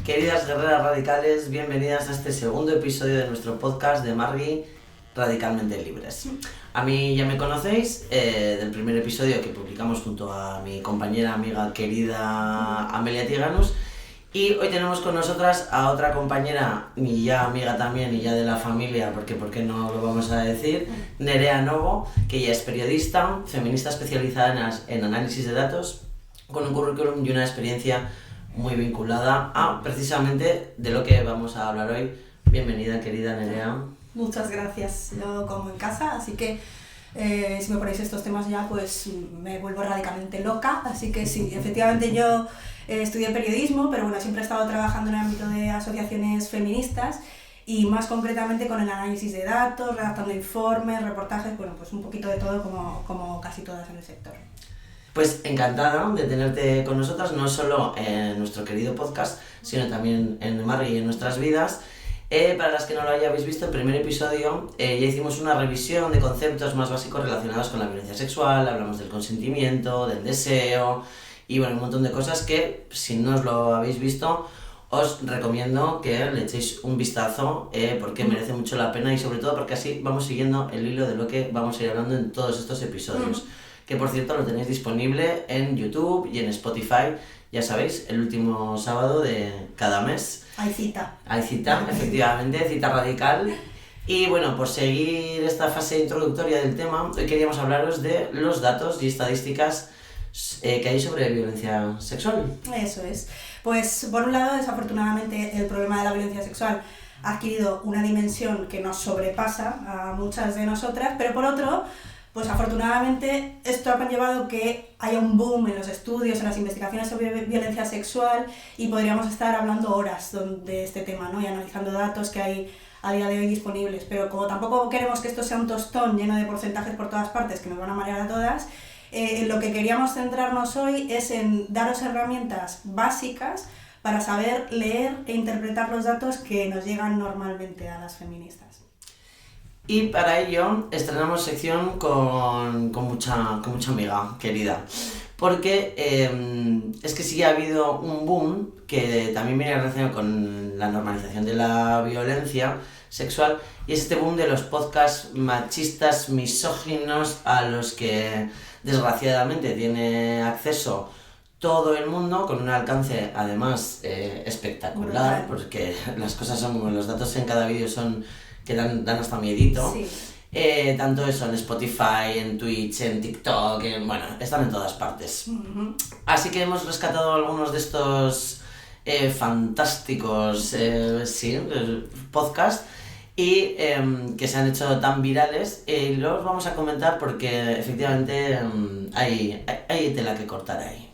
Queridas guerreras radicales, bienvenidas a este segundo episodio de nuestro podcast de Margui Radicalmente Libres. A mí ya me conocéis del primer episodio que publicamos junto a mi compañera, amiga, querida Amelia Tiganus. Y hoy tenemos con nosotras a otra compañera, y ya amiga también, y ya de la familia, porque ¿por qué no lo vamos a decir? Nerea Novo, que ella es periodista, feminista especializada en análisis de datos, con un currículum y una experiencia muy vinculada a precisamente de lo que vamos a hablar hoy. Bienvenida, querida Nerea. Muchas gracias. Yo como en casa, así que si me ponéis estos temas ya, pues me vuelvo radicalmente loca. Así que sí, efectivamente yo estudié periodismo, pero bueno, siempre he estado trabajando en el ámbito de asociaciones feministas y más concretamente con el análisis de datos, redactando informes, reportajes, bueno, pues un poquito de todo como casi todas en el sector. Pues encantada de tenerte con nosotras, no solo en nuestro querido podcast, sino también en Margui y en nuestras vidas. Para las que no lo hayáis visto, el primer episodio ya hicimos una revisión de conceptos más básicos relacionados con la violencia sexual, hablamos del consentimiento, del deseo y bueno, un montón de cosas que si no os lo habéis visto os recomiendo que le echéis un vistazo porque merece mucho la pena y sobre todo porque así vamos siguiendo el hilo de lo que vamos a ir hablando en todos estos episodios. Que por cierto lo tenéis disponible en YouTube y en Spotify, ya sabéis, el último sábado de cada mes. Hay cita. Hay cita, efectivamente, cita radical. Y bueno, por seguir esta fase introductoria del tema, hoy queríamos hablaros de los datos y estadísticas que hay sobre violencia sexual. Eso es. Pues por un lado, desafortunadamente, el problema de la violencia sexual ha adquirido una dimensión que nos sobrepasa a muchas de nosotras, pero por otro, pues afortunadamente esto ha conllevado que haya un boom en los estudios, en las investigaciones sobre violencia sexual y podríamos estar hablando horas de este tema, ¿no? Y analizando datos que hay a día de hoy disponibles. Pero como tampoco queremos que esto sea un tostón lleno de porcentajes por todas partes que nos van a marear a todas, en lo que queríamos centrarnos hoy es en daros herramientas básicas para saber leer e interpretar los datos que nos llegan normalmente a las feministas. Y para ello estrenamos sección con mucha amiga querida, porque es que sí ha habido un boom que también viene relacionado con la normalización de la violencia sexual y es este boom de los podcasts machistas, misóginos, a los que desgraciadamente tiene acceso todo el mundo con un alcance además espectacular, porque las cosas son como los datos en cada vídeo son que dan hasta miedito. Sí. Tanto eso en Spotify, en Twitch, en TikTok, bueno, están en todas partes. Así que hemos rescatado algunos de estos fantásticos podcasts y que se han hecho tan virales y los vamos a comentar porque efectivamente hay tela que cortar ahí.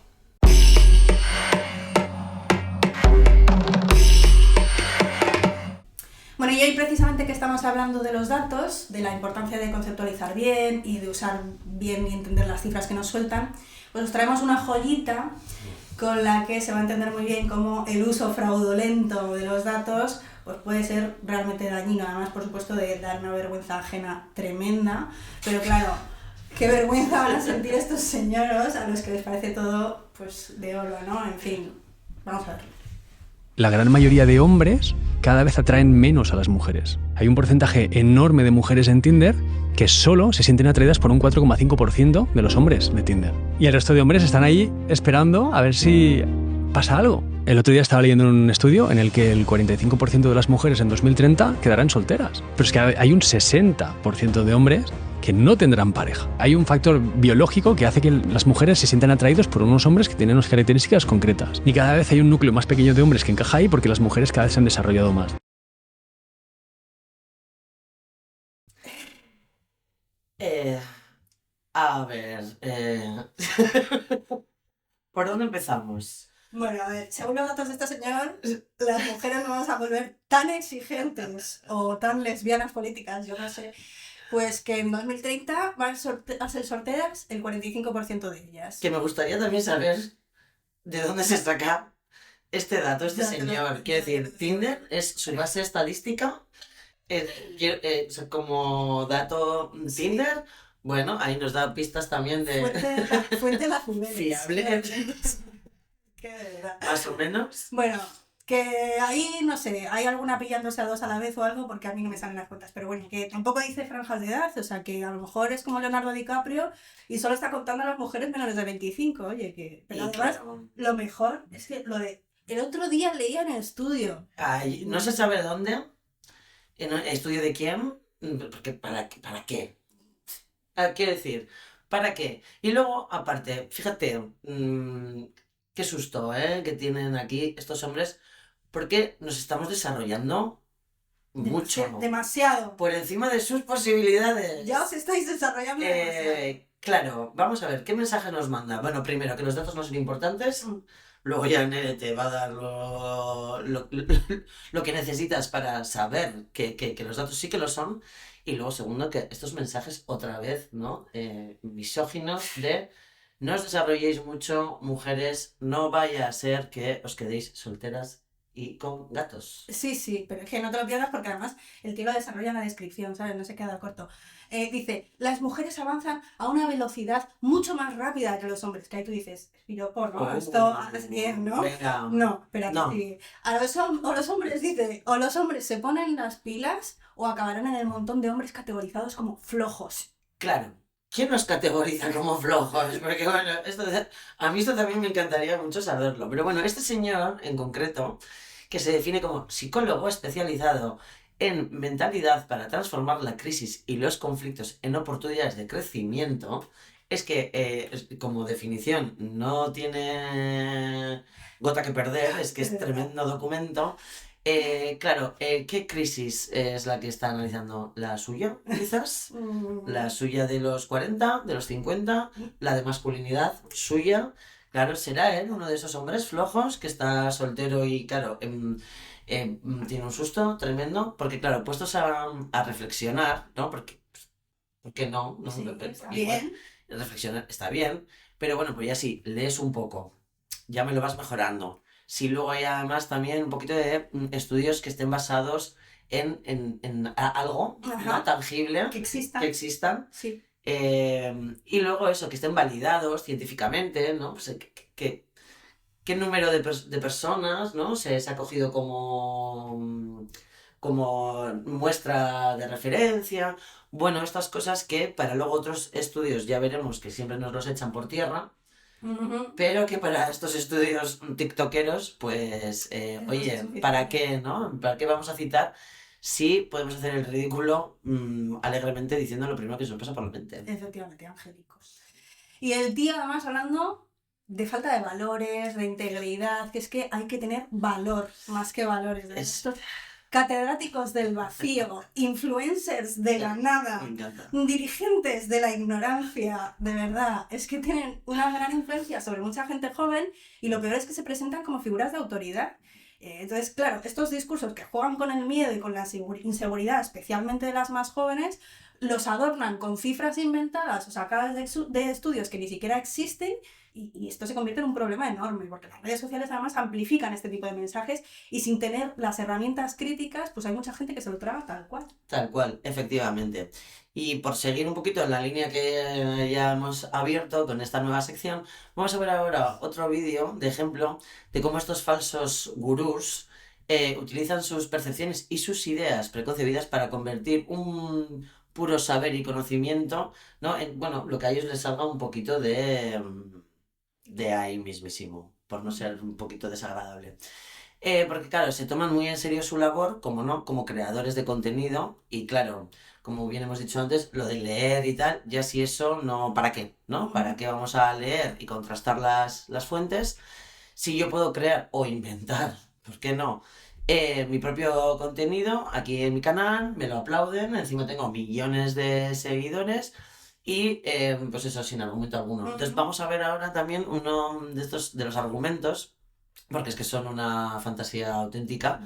Bueno, y hoy precisamente que estamos hablando de los datos, de la importancia de conceptualizar bien y de usar bien y entender las cifras que nos sueltan, pues os traemos una joyita con la que se va a entender muy bien cómo el uso fraudulento de los datos pues puede ser realmente dañino, además por supuesto de dar una vergüenza ajena tremenda, pero claro, qué vergüenza van a sentir estos señoros a los que les parece todo pues de oro, ¿no? En fin, vamos a ver. La gran mayoría de hombres cada vez atraen menos a las mujeres. Hay un porcentaje enorme de mujeres en Tinder que solo se sienten atraídas por un 4,5% de los hombres de Tinder. Y el resto de hombres están ahí esperando a ver si pasa algo. El otro día estaba leyendo un estudio en el que el 45% de las mujeres en 2030 quedarán solteras. Pero es que hay un 60% de hombres que no tendrán pareja. Hay un factor biológico que hace que las mujeres se sientan atraídos por unos hombres que tienen unas características concretas. Y cada vez hay un núcleo más pequeño de hombres que encaja ahí porque las mujeres cada vez se han desarrollado más. A ver, ¿por dónde empezamos? Bueno, a ver, según los datos de este señor, las mujeres nos vamos a volver tan exigentes o tan lesbianas políticas, yo no sé, pues que en 2030 van a ser solteras el 45% de ellas. Que me gustaría también saber de dónde se saca este dato, este señor. Quiero decir, Tinder es su base estadística, como dato Tinder. Bueno, ahí nos da pistas también de... Fuente la fiable. Qué de verdad. Más o menos. Bueno, Que ahí, no sé, hay alguna pillándose a dos a la vez o algo, porque a mí no me salen las cuentas. Pero bueno, que tampoco dice franjas de edad, o sea, que a lo mejor es como Leonardo DiCaprio y solo está contando a las mujeres menores de 25, oye, que... Pero Y además, claro, lo mejor es que lo de... El otro día leía en el estudio. no se sabe de dónde, en el estudio de quién, porque ¿para qué? Quiero decir, ¿para qué? Y luego, aparte, fíjate, qué susto, que tienen aquí estos hombres, porque nos estamos desarrollando mucho, Demasiado. por encima de sus posibilidades. Ya os estáis desarrollando demasiado. Claro, vamos a ver, ¿qué mensaje nos manda? Bueno, primero, que los datos no son importantes, luego ya Nere te va a dar lo que necesitas para saber que los datos sí que lo son, y luego, segundo, que estos mensajes otra vez, ¿no? Misóginos de no os desarrolléis mucho, mujeres, no vaya a ser que os quedéis solteras y con gatos. Sí, pero es que no te lo pierdas porque además el tío lo desarrolla en la descripción, ¿sabes? No se queda corto. Dice, las mujeres avanzan a una velocidad mucho más rápida que los hombres. Que ahí tú dices, piropo, ¿no? Esto es bien, ¿no? Venga. No, espérate. No. Sí. O los hombres, dice, o los hombres se ponen las pilas o acabarán en el montón de hombres categorizados como flojos. Claro. ¿Quién nos categoriza como flojos? Porque bueno, a mí esto también me encantaría mucho saberlo. Pero bueno, este señor en concreto, que se define como psicólogo especializado en mentalidad para transformar la crisis y los conflictos en oportunidades de crecimiento, es que como definición no tiene gota que perder, es que es tremendo documento. Claro, ¿qué crisis es la que está analizando? ¿La suya, quizás? ¿La suya de los 40, de los 50? ¿La de masculinidad suya? Claro, será él uno de esos hombres flojos que está soltero y, claro, tiene un susto tremendo. Porque, claro, puestos a reflexionar, ¿no? Porque, ¿por qué no? No, Sí, pero está igual, bien. reflexionar está bien, pero bueno, pues ya sí, lees un poco, ya me lo vas mejorando. Si luego hay además también un poquito de estudios que estén basados en algo, Ajá. ¿no? Tangible, Que existan. que existan. Sí. Y luego eso, que estén validados científicamente, ¿no? Pues, ¿qué número de personas, ¿no? se ha cogido como muestra de referencia? Bueno, estas cosas que para luego otros estudios ya veremos que siempre nos los echan por tierra. Pero que para estos estudios tiktokeros, pues, oye, ¿para qué, no? ¿Para qué vamos a citar si podemos hacer el ridículo alegremente diciendo lo primero que se nos pasa por la mente? Efectivamente, angélicos. Y el tío además hablando de falta de valores, de integridad, que es que hay que tener valor, más que valores. Estos catedráticos del vacío, influencers de la nada, Me encanta. dirigentes de la ignorancia, de verdad, es que tienen una gran influencia sobre mucha gente joven y lo peor es que se presentan como figuras de autoridad. Entonces, claro, estos discursos que juegan con el miedo y con la inseguridad, especialmente de las más jóvenes, los adornan con cifras inventadas o sacadas de estudios que ni siquiera existen y esto se convierte en un problema enorme porque las redes sociales además amplifican este tipo de mensajes y sin tener las herramientas críticas pues hay mucha gente que se lo traga tal cual. Tal cual, efectivamente. Y por seguir un poquito en la línea que ya hemos abierto con esta nueva sección, vamos a ver ahora otro vídeo de ejemplo de cómo estos falsos gurús utilizan sus percepciones y sus ideas preconcebidas para convertir un puro saber y conocimiento, ¿no? en, bueno, lo que a ellos les salga un poquito de ahí mismísimo, por no ser un poquito desagradable. Porque claro, se toman muy en serio su labor como creadores de contenido y claro, como bien hemos dicho antes, lo de leer y tal, ya si eso no, ¿para qué? ¿No? ¿Para qué vamos a leer y contrastar las fuentes? Si yo puedo crear o inventar, ¿por qué no? Mi propio contenido aquí en mi canal, me lo aplauden, encima tengo millones de seguidores y pues eso sin argumento alguno. Entonces vamos a ver ahora también uno de los argumentos, porque es que son una fantasía auténtica,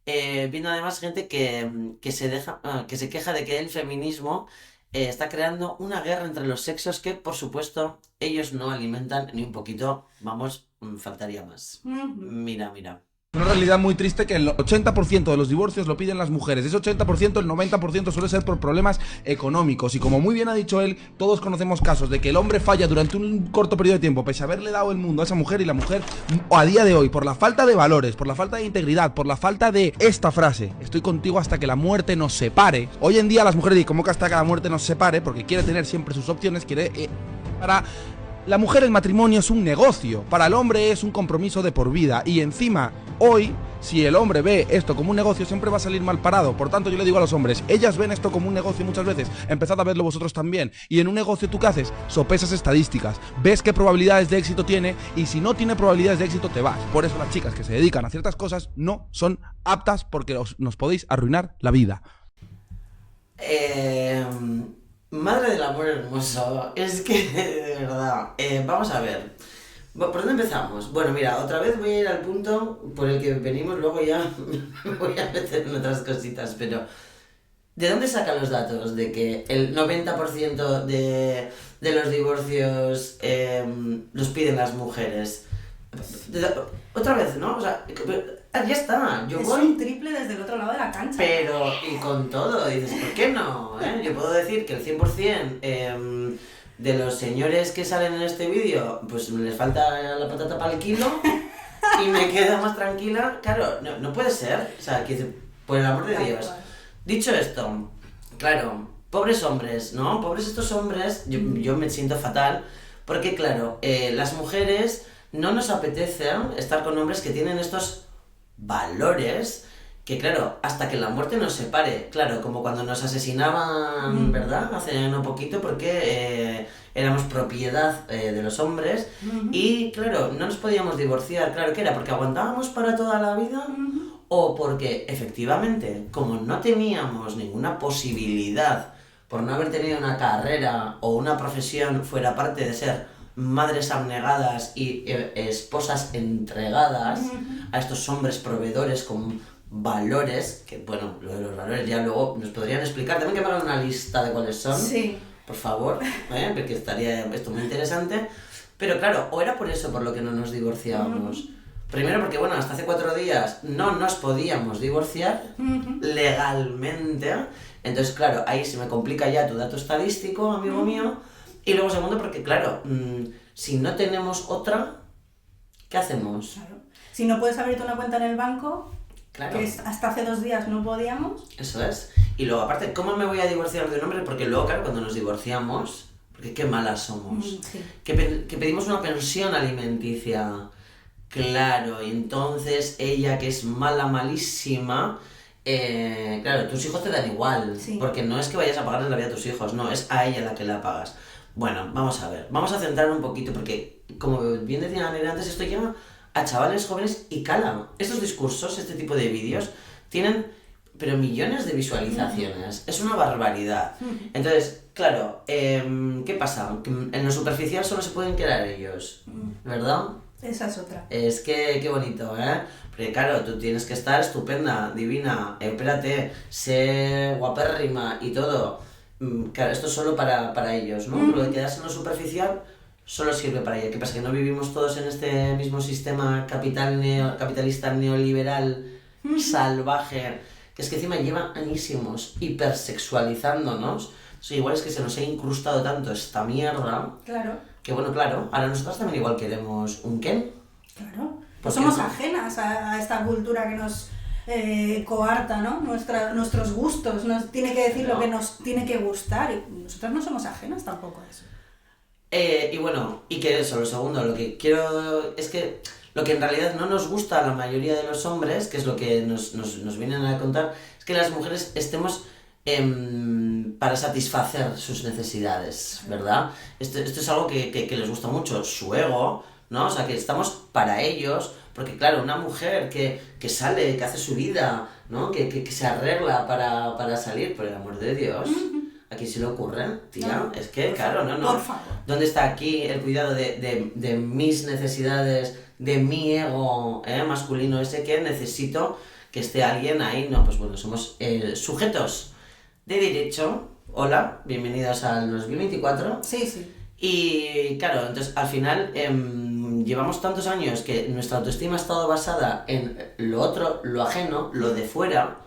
viendo además gente que se queja de que el feminismo está creando una guerra entre los sexos que, por supuesto, ellos no alimentan ni un poquito, vamos, faltaría más. Mira. Una realidad muy triste que el 80% de los divorcios lo piden las mujeres. Ese 80%, el 90% suele ser por problemas económicos. Y como muy bien ha dicho él, todos conocemos casos de que el hombre falla durante un corto periodo de tiempo, pese a haberle dado el mundo a esa mujer, y la mujer, a día de hoy, por la falta de valores, por la falta de integridad, por la falta de esta frase, estoy contigo hasta que la muerte nos separe. Hoy en día las mujeres dicen, ¿cómo que hasta que la muerte nos separe? Porque quiere tener siempre sus opciones, para la mujer el matrimonio es un negocio, para el hombre es un compromiso de por vida. Y encima, hoy, si el hombre ve esto como un negocio, siempre va a salir mal parado. Por tanto, yo le digo a los hombres, ellas ven esto como un negocio muchas veces, empezad a verlo vosotros también. Y en un negocio, ¿tú qué haces? Sopesas estadísticas, ves qué probabilidades de éxito tiene, y si no tiene probabilidades de éxito, te vas. Por eso las chicas que se dedican a ciertas cosas no son aptas, porque nos podéis arruinar la vida. Madre del amor hermoso, es que de verdad, vamos a ver, ¿por dónde empezamos? Bueno, mira, otra vez voy a ir al punto por el que venimos, luego ya me voy a meter en otras cositas, pero ¿de dónde sacan los datos de que el 90% de los divorcios los piden las mujeres? Otra vez, ¿no? O sea, ya está, yo voy... Es un triple desde el otro lado de la cancha. Pero, y con todo, dices, ¿por qué no? Yo puedo decir que el 100% de los señores que salen en este vídeo, pues les falta la patata para el kilo y me quedo más tranquila. Claro, no puede ser, o sea, que por el amor de Dios. Dicho esto, claro, pobres hombres, ¿no? Pobres estos hombres, yo me siento fatal, porque claro, las mujeres no nos apetece estar con hombres que tienen estos valores que, claro, hasta que la muerte nos separe, claro, como cuando nos asesinaban, ¿verdad? Hace no poquito, porque éramos propiedad de los hombres y, claro, no nos podíamos divorciar, claro, ¿qué era? ¿Porque aguantábamos para toda la vida? O porque, efectivamente, como no teníamos ninguna posibilidad por no haber tenido una carrera o una profesión fuera parte de ser madres abnegadas y esposas entregadas a estos hombres proveedores con valores, que bueno, lo de los valores ya luego nos podrían explicar, también que me hagan una lista de cuáles son, sí, por favor, porque estaría esto muy interesante, pero claro, o era por eso por lo que no nos divorciábamos. Primero porque, bueno, hasta hace 4 días no nos podíamos divorciar legalmente, entonces claro, ahí se me complica ya tu dato estadístico, amigo mío. Y luego segundo porque, claro, si no tenemos otra, ¿qué hacemos? Claro. Si no puedes abrirte una cuenta en el banco, claro, que hasta hace 2 días no podíamos. Eso es. Y luego, aparte, ¿cómo me voy a divorciar de un hombre? Porque luego, claro, cuando nos divorciamos, porque qué malas somos, Sí. que pedimos una pensión alimenticia. Claro, y entonces ella, que es malísima, claro, tus hijos te dan igual, sí, porque no es que vayas a pagarle la vida a tus hijos, no, es a ella la que la pagas. Bueno, vamos a ver, vamos a centrar un poquito, porque como bien decía Ana antes, esto llama a chavales jóvenes y cala. Estos discursos, este tipo de vídeos, tienen pero millones de visualizaciones, es una barbaridad. Entonces, claro, ¿qué pasa? Que en lo superficial solo se pueden quedar ellos, ¿verdad? Esa es otra. Es que, qué bonito, ¿eh? Porque claro, tú tienes que estar estupenda, divina, espérate, sé guapérrima y todo. Claro, esto es solo para ellos, ¿no? Lo de quedarse en lo superficial solo sirve para ellos. ¿Qué pasa? Que no vivimos todos en este mismo sistema capitalista neoliberal salvaje, que es que encima lleva añísimos hipersexualizándonos. O igual es que se nos ha incrustado tanto esta mierda. Claro. Que bueno, claro, ahora nosotros también igual queremos un Ken. Claro. Pues somos ajenas a esta cultura que nos coarta, ¿no? Nuestros gustos, nos tiene que decir lo que nos tiene que gustar, y nosotros no somos ajenas tampoco a eso. Y bueno, y que eso, lo segundo, lo que quiero es que lo que en realidad no nos gusta a la mayoría de los hombres, que es lo que nos vienen a contar, es que las mujeres estemos para satisfacer sus necesidades, ¿verdad? Esto es algo que les gusta mucho, su ego, ¿no? O sea, que estamos para ellos, porque claro, una mujer que sale, que hace su vida, ¿no? Que se arregla para salir, por el amor de Dios, ¿a quién se le ocurre, tía? No, es que, claro, no. Por favor. ¿Dónde está aquí el cuidado de mis necesidades, de mi ego masculino ese que necesito que esté alguien ahí? No, pues bueno, somos sujetos de derecho. Hola, bienvenidos al 2024. Sí. Y claro, entonces al final llevamos tantos años que nuestra autoestima ha estado basada en lo otro, lo ajeno, lo de fuera,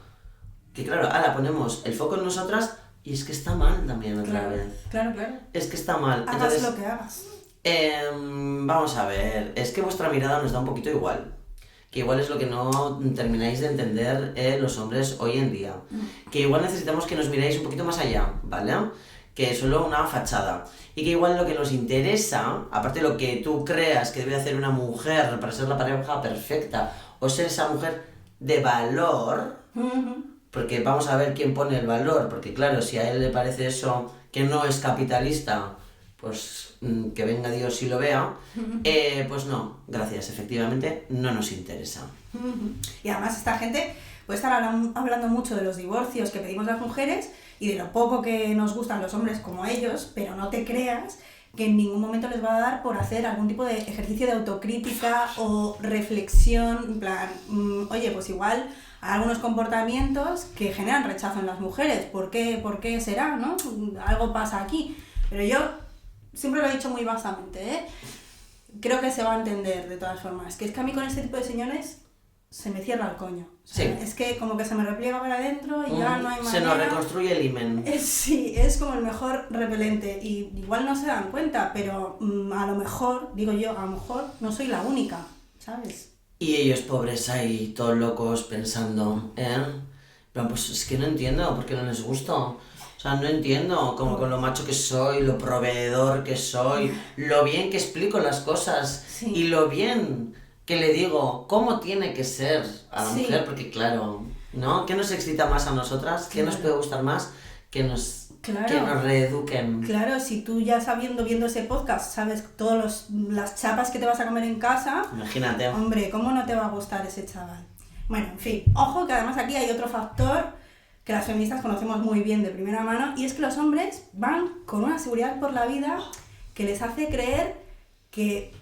que claro, ahora ponemos el foco en nosotras y es que está mal también otra vez. Claro. Es que está mal. Hagas Entonces, lo que hagas. Vamos a ver, es que vuestra mirada nos da un poquito igual. Que igual es lo que no termináis de entender los hombres hoy en día. Que igual necesitamos que nos miréis un poquito más allá, ¿vale? Que es solo una fachada. Y que igual lo que nos interesa, aparte de lo que tú creas que debe hacer una mujer para ser la pareja perfecta, o ser esa mujer de valor, porque vamos a ver quién pone el valor, porque claro, si a él le parece eso que no es capitalista, pues que venga Dios y lo vea, pues no, gracias, efectivamente no nos interesa. Y además esta gente puede estar hablando mucho de los divorcios que pedimos las mujeres y de lo poco que nos gustan los hombres como ellos, pero no te creas que en ningún momento les va a dar por hacer algún tipo de ejercicio de autocrítica o reflexión, en plan, oye, pues igual hay algunos comportamientos que generan rechazo en las mujeres, ¿por qué será, no? Algo pasa aquí, pero yo siempre lo he dicho muy basamente, creo que se va a entender de todas formas, que es que a mí con este tipo de señores se me cierra el coño. O sea, sí. Es que como que se me repliega para adentro y ya no hay manera. Se nos reconstruye el himen. Sí, es como el mejor repelente y igual no se dan cuenta, pero a lo mejor, digo yo, a lo mejor no soy la única, ¿sabes? Y ellos pobres ahí, todos locos, pensando, pero pues es que no entiendo por qué no les gusto. O sea, no entiendo como con lo macho que soy, lo proveedor que soy, lo bien que explico las cosas y lo bien que le digo cómo tiene que ser a la mujer, porque claro, ¿no? ¿Qué nos excita más a nosotras? ¿Qué nos puede gustar más? Que nos reeduquen. Claro, si tú ya viendo ese podcast, sabes todas las chapas que te vas a comer en casa, imagínate. Hombre, ¿cómo no te va a gustar ese chaval? Bueno, en fin, ojo que además aquí hay otro factor que las feministas conocemos muy bien de primera mano, y es que los hombres van con una seguridad por la vida que les hace creer que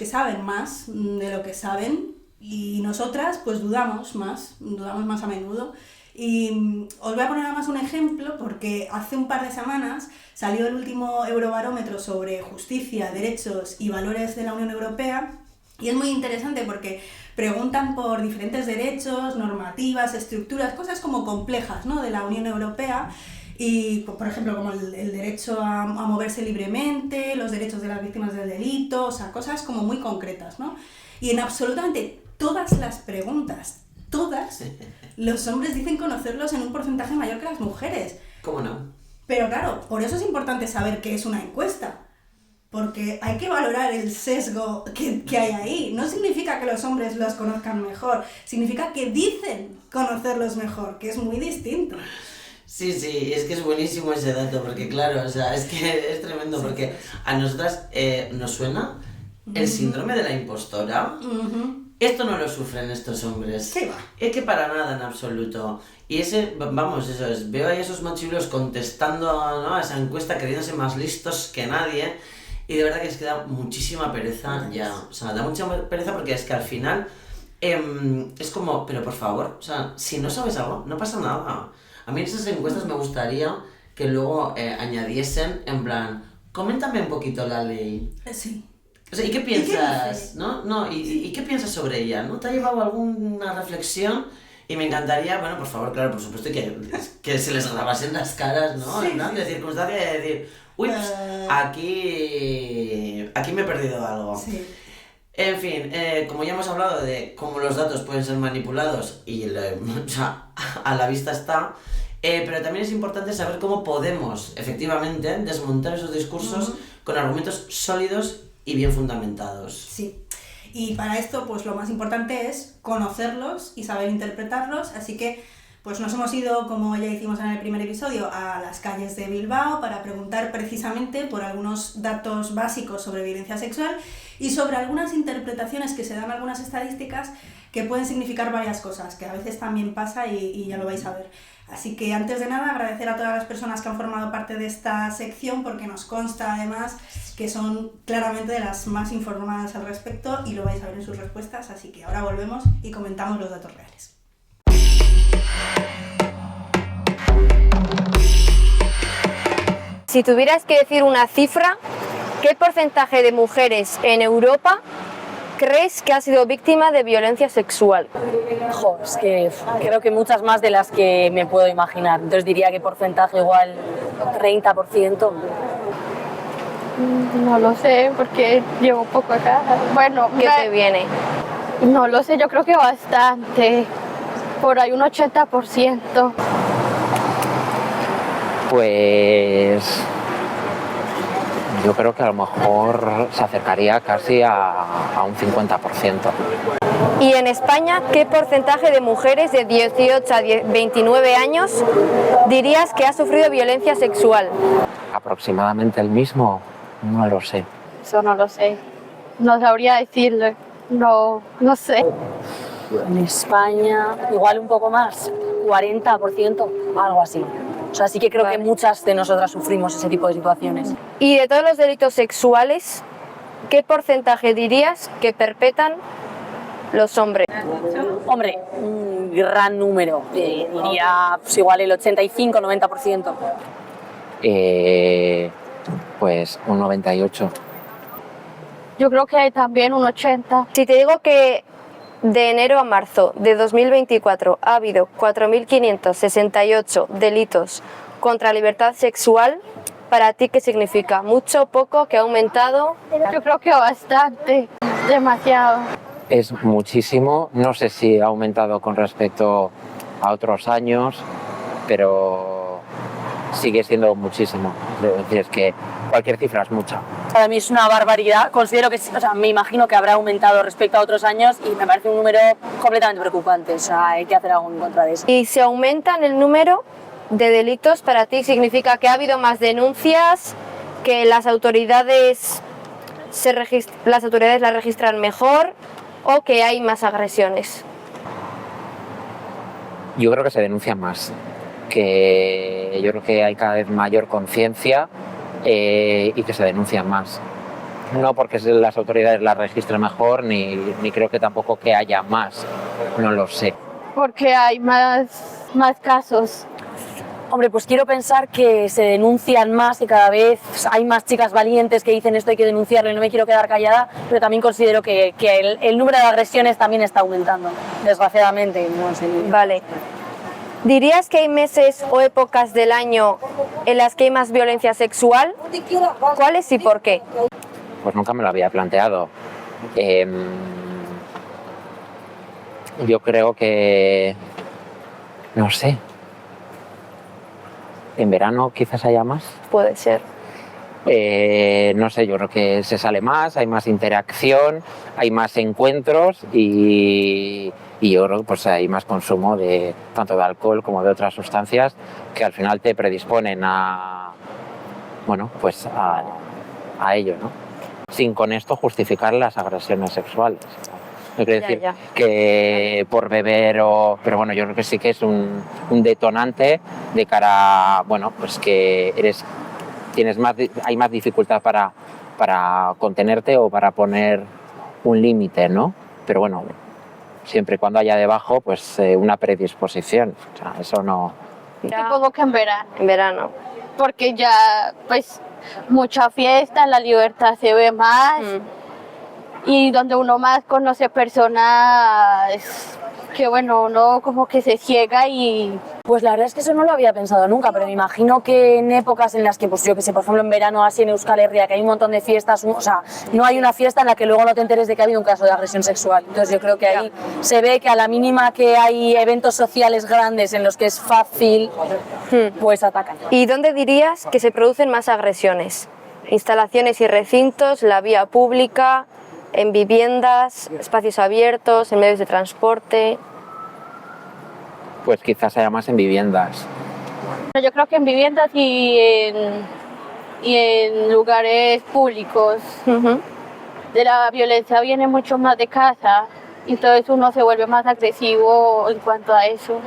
saben más de lo que saben, y nosotras pues dudamos más a menudo. Y os voy a poner además un ejemplo, porque hace un par de semanas salió el último Eurobarómetro sobre justicia, derechos y valores de la Unión Europea, y es muy interesante porque preguntan por diferentes derechos, normativas, estructuras, cosas como complejas, ¿no?, de la Unión Europea, y por ejemplo como el derecho a moverse libremente, los derechos de las víctimas del delito, o sea, cosas como muy concretas, ¿no? Y en absolutamente todas las preguntas, los hombres dicen conocerlos en un porcentaje mayor que las mujeres. ¿Cómo no? Pero claro, por eso es importante saber qué es una encuesta. Porque hay que valorar el sesgo que hay ahí. No significa que los hombres los conozcan mejor, significa que dicen conocerlos mejor, que es muy distinto. Sí, es que es buenísimo ese dato, porque claro, o sea, es que es tremendo, porque a nosotras nos suena el síndrome de la impostora. Esto no lo sufren estos hombres. ¿Qué va? Es que para nada en absoluto. Y veo ahí a esos machirulos contestando, ¿no?, a esa encuesta, creyéndose más listos que nadie. Y de verdad que es que da muchísima pereza ya. O sea, da mucha pereza porque es que al final es como, pero por favor, o sea, si no sabes algo, no pasa nada. A mí en esas encuestas me gustaría que luego añadiesen, en plan, coméntame un poquito la ley. Sí. O sea, ¿y qué piensas? ¿Y qué piensas sobre ella? ¿No te ha llevado alguna reflexión? Y me encantaría, bueno, por favor, claro, por supuesto, que se les grabasen las caras, ¿no? Sí, ¿no? De circunstancia de decir, uy, aquí me he perdido algo. Sí. En fin, como ya hemos hablado de cómo los datos pueden ser manipulados y o sea, a la vista está, pero también es importante saber cómo podemos efectivamente desmontar esos discursos con argumentos sólidos y bien fundamentados. Sí. Y para esto, pues lo más importante es conocerlos y saber interpretarlos, así que pues nos hemos ido, como ya hicimos en el primer episodio, a las calles de Bilbao para preguntar precisamente por algunos datos básicos sobre violencia sexual y sobre algunas interpretaciones que se dan, algunas estadísticas que pueden significar varias cosas, que a veces también pasa y ya lo vais a ver. Así que antes de nada agradecer a todas las personas que han formado parte de esta sección, porque nos consta además que son claramente de las más informadas al respecto y lo vais a ver en sus respuestas, así que ahora volvemos y comentamos los datos reales. Si tuvieras que decir una cifra, ¿qué porcentaje de mujeres en Europa crees que ha sido víctima de violencia sexual? Jo, es que creo que muchas más de las que me puedo imaginar. Entonces diría que porcentaje igual 30%. No lo sé, porque llevo poco acá. Bueno, ¿Qué te viene? no lo sé, yo creo que bastante. Por ahí un 80%. Pues yo creo que a lo mejor se acercaría casi a un 50%. Y en España, ¿qué porcentaje de mujeres de 18 a 29 años dirías que ha sufrido violencia sexual? Aproximadamente el mismo, no lo sé. Eso no lo sé. No sabría decirle. No sé. En España igual un poco más, 40%, algo así. O sea, sí que creo que muchas de nosotras sufrimos ese tipo de situaciones. Y de todos los delitos sexuales, ¿qué porcentaje dirías que perpetran los hombres? Hombre, un gran número, diría pues igual el 85-90%. Pues un 98%. Yo creo que hay también un 80%. Si te digo que de enero a marzo de 2024 ha habido 4.568 delitos contra la libertad sexual, ¿para ti qué significa? ¿Mucho, poco, que ha aumentado? Yo creo que bastante. Demasiado. Es muchísimo, no sé si ha aumentado con respecto a otros años, pero sigue siendo muchísimo. Es decir, es que cualquier cifra es mucha. Para mí es una barbaridad, considero que, o sea, me imagino que habrá aumentado respecto a otros años y me parece un número completamente preocupante, o sea, hay que hacer algo en contra de eso. Y si aumentan el número de delitos, ¿para ti significa que ha habido más denuncias, que las autoridades las registran mejor o que hay más agresiones? Yo creo que se denuncia más, que yo creo que hay cada vez mayor conciencia y que se denuncian más. No porque las autoridades las registren mejor, ni creo que tampoco que haya más, no lo sé. Porque hay más casos. Hombre, pues quiero pensar que se denuncian más y cada vez hay más chicas valientes que dicen esto hay que denunciarlo y no me quiero quedar callada, pero también considero que el número de agresiones también está aumentando, desgraciadamente. No sé. Vale. ¿Dirías que hay meses o épocas del año en las que hay más violencia sexual? ¿Cuáles y por qué? Pues nunca me lo había planteado. Yo creo que, no sé, en verano quizás haya más. Puede ser. No sé, yo creo que se sale más, hay más interacción, hay más encuentros y yo creo que pues hay más consumo de tanto de alcohol como de otras sustancias que al final te predisponen a, bueno, pues a ello, ¿no? Sin con esto justificar las agresiones sexuales. No quiere decir que por beber o... Pero bueno, yo creo que sí que es un detonante de cara a, bueno, pues que hay más dificultad para contenerte o para poner un límite, ¿no? Pero bueno, siempre y cuando haya debajo, pues una predisposición. O sea, eso no... Supongo que en verano. En verano. Porque ya, pues, mucha fiesta, la libertad se ve más. Y donde uno más conoce personas que, bueno, uno como que se ciega y... Pues la verdad es que eso no lo había pensado nunca, pero me imagino que en épocas en las que, pues yo que sé, por ejemplo en verano así en Euskal Herria, que hay un montón de fiestas, o sea, no hay una fiesta en la que luego no te enteres de que ha habido un caso de agresión sexual. Entonces yo creo que ahí se ve que a la mínima que hay eventos sociales grandes en los que es fácil, pues atacan. ¿Y dónde dirías que se producen más agresiones? ¿Instalaciones y recintos, la vía pública, en viviendas, espacios abiertos, en medios de transporte? Pues quizás haya más en viviendas. Yo creo que en viviendas y en lugares públicos. De la violencia viene mucho más de casa, y entonces uno se vuelve más agresivo en cuanto a eso.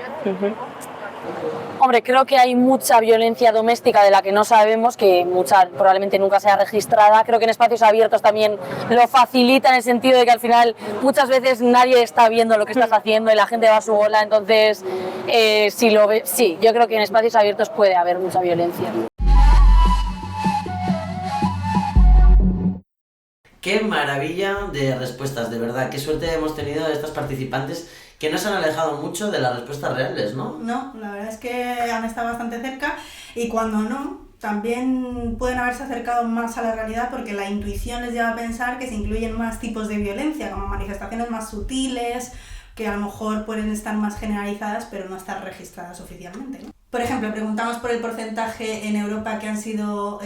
Hombre, creo que hay mucha violencia doméstica de la que no sabemos, que mucha probablemente nunca sea registrada. Creo que en espacios abiertos también lo facilita en el sentido de que al final muchas veces nadie está viendo lo que estás haciendo y la gente va a su bola. Entonces, sí, yo creo que en espacios abiertos puede haber mucha violencia. Qué maravilla de respuestas, de verdad. Qué suerte hemos tenido de estas participantes que no se han alejado mucho de las respuestas reales, ¿no? No, la verdad es que han estado bastante cerca y cuando no, también pueden haberse acercado más a la realidad porque la intuición les lleva a pensar que se incluyen más tipos de violencia, como manifestaciones más sutiles, que a lo mejor pueden estar más generalizadas pero no estar registradas oficialmente, ¿no? Por ejemplo, preguntamos por el porcentaje en Europa que han sido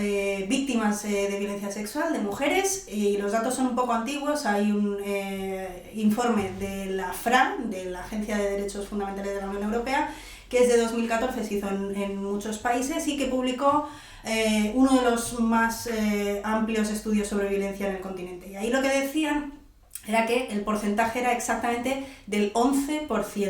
víctimas de violencia sexual de mujeres y los datos son un poco antiguos. Hay un informe de la FRA, de la Agencia de Derechos Fundamentales de la Unión Europea, que es de 2014, se hizo en muchos países y que publicó uno de los más amplios estudios sobre violencia en el continente. Y ahí lo que decían era que el porcentaje era exactamente del 11%.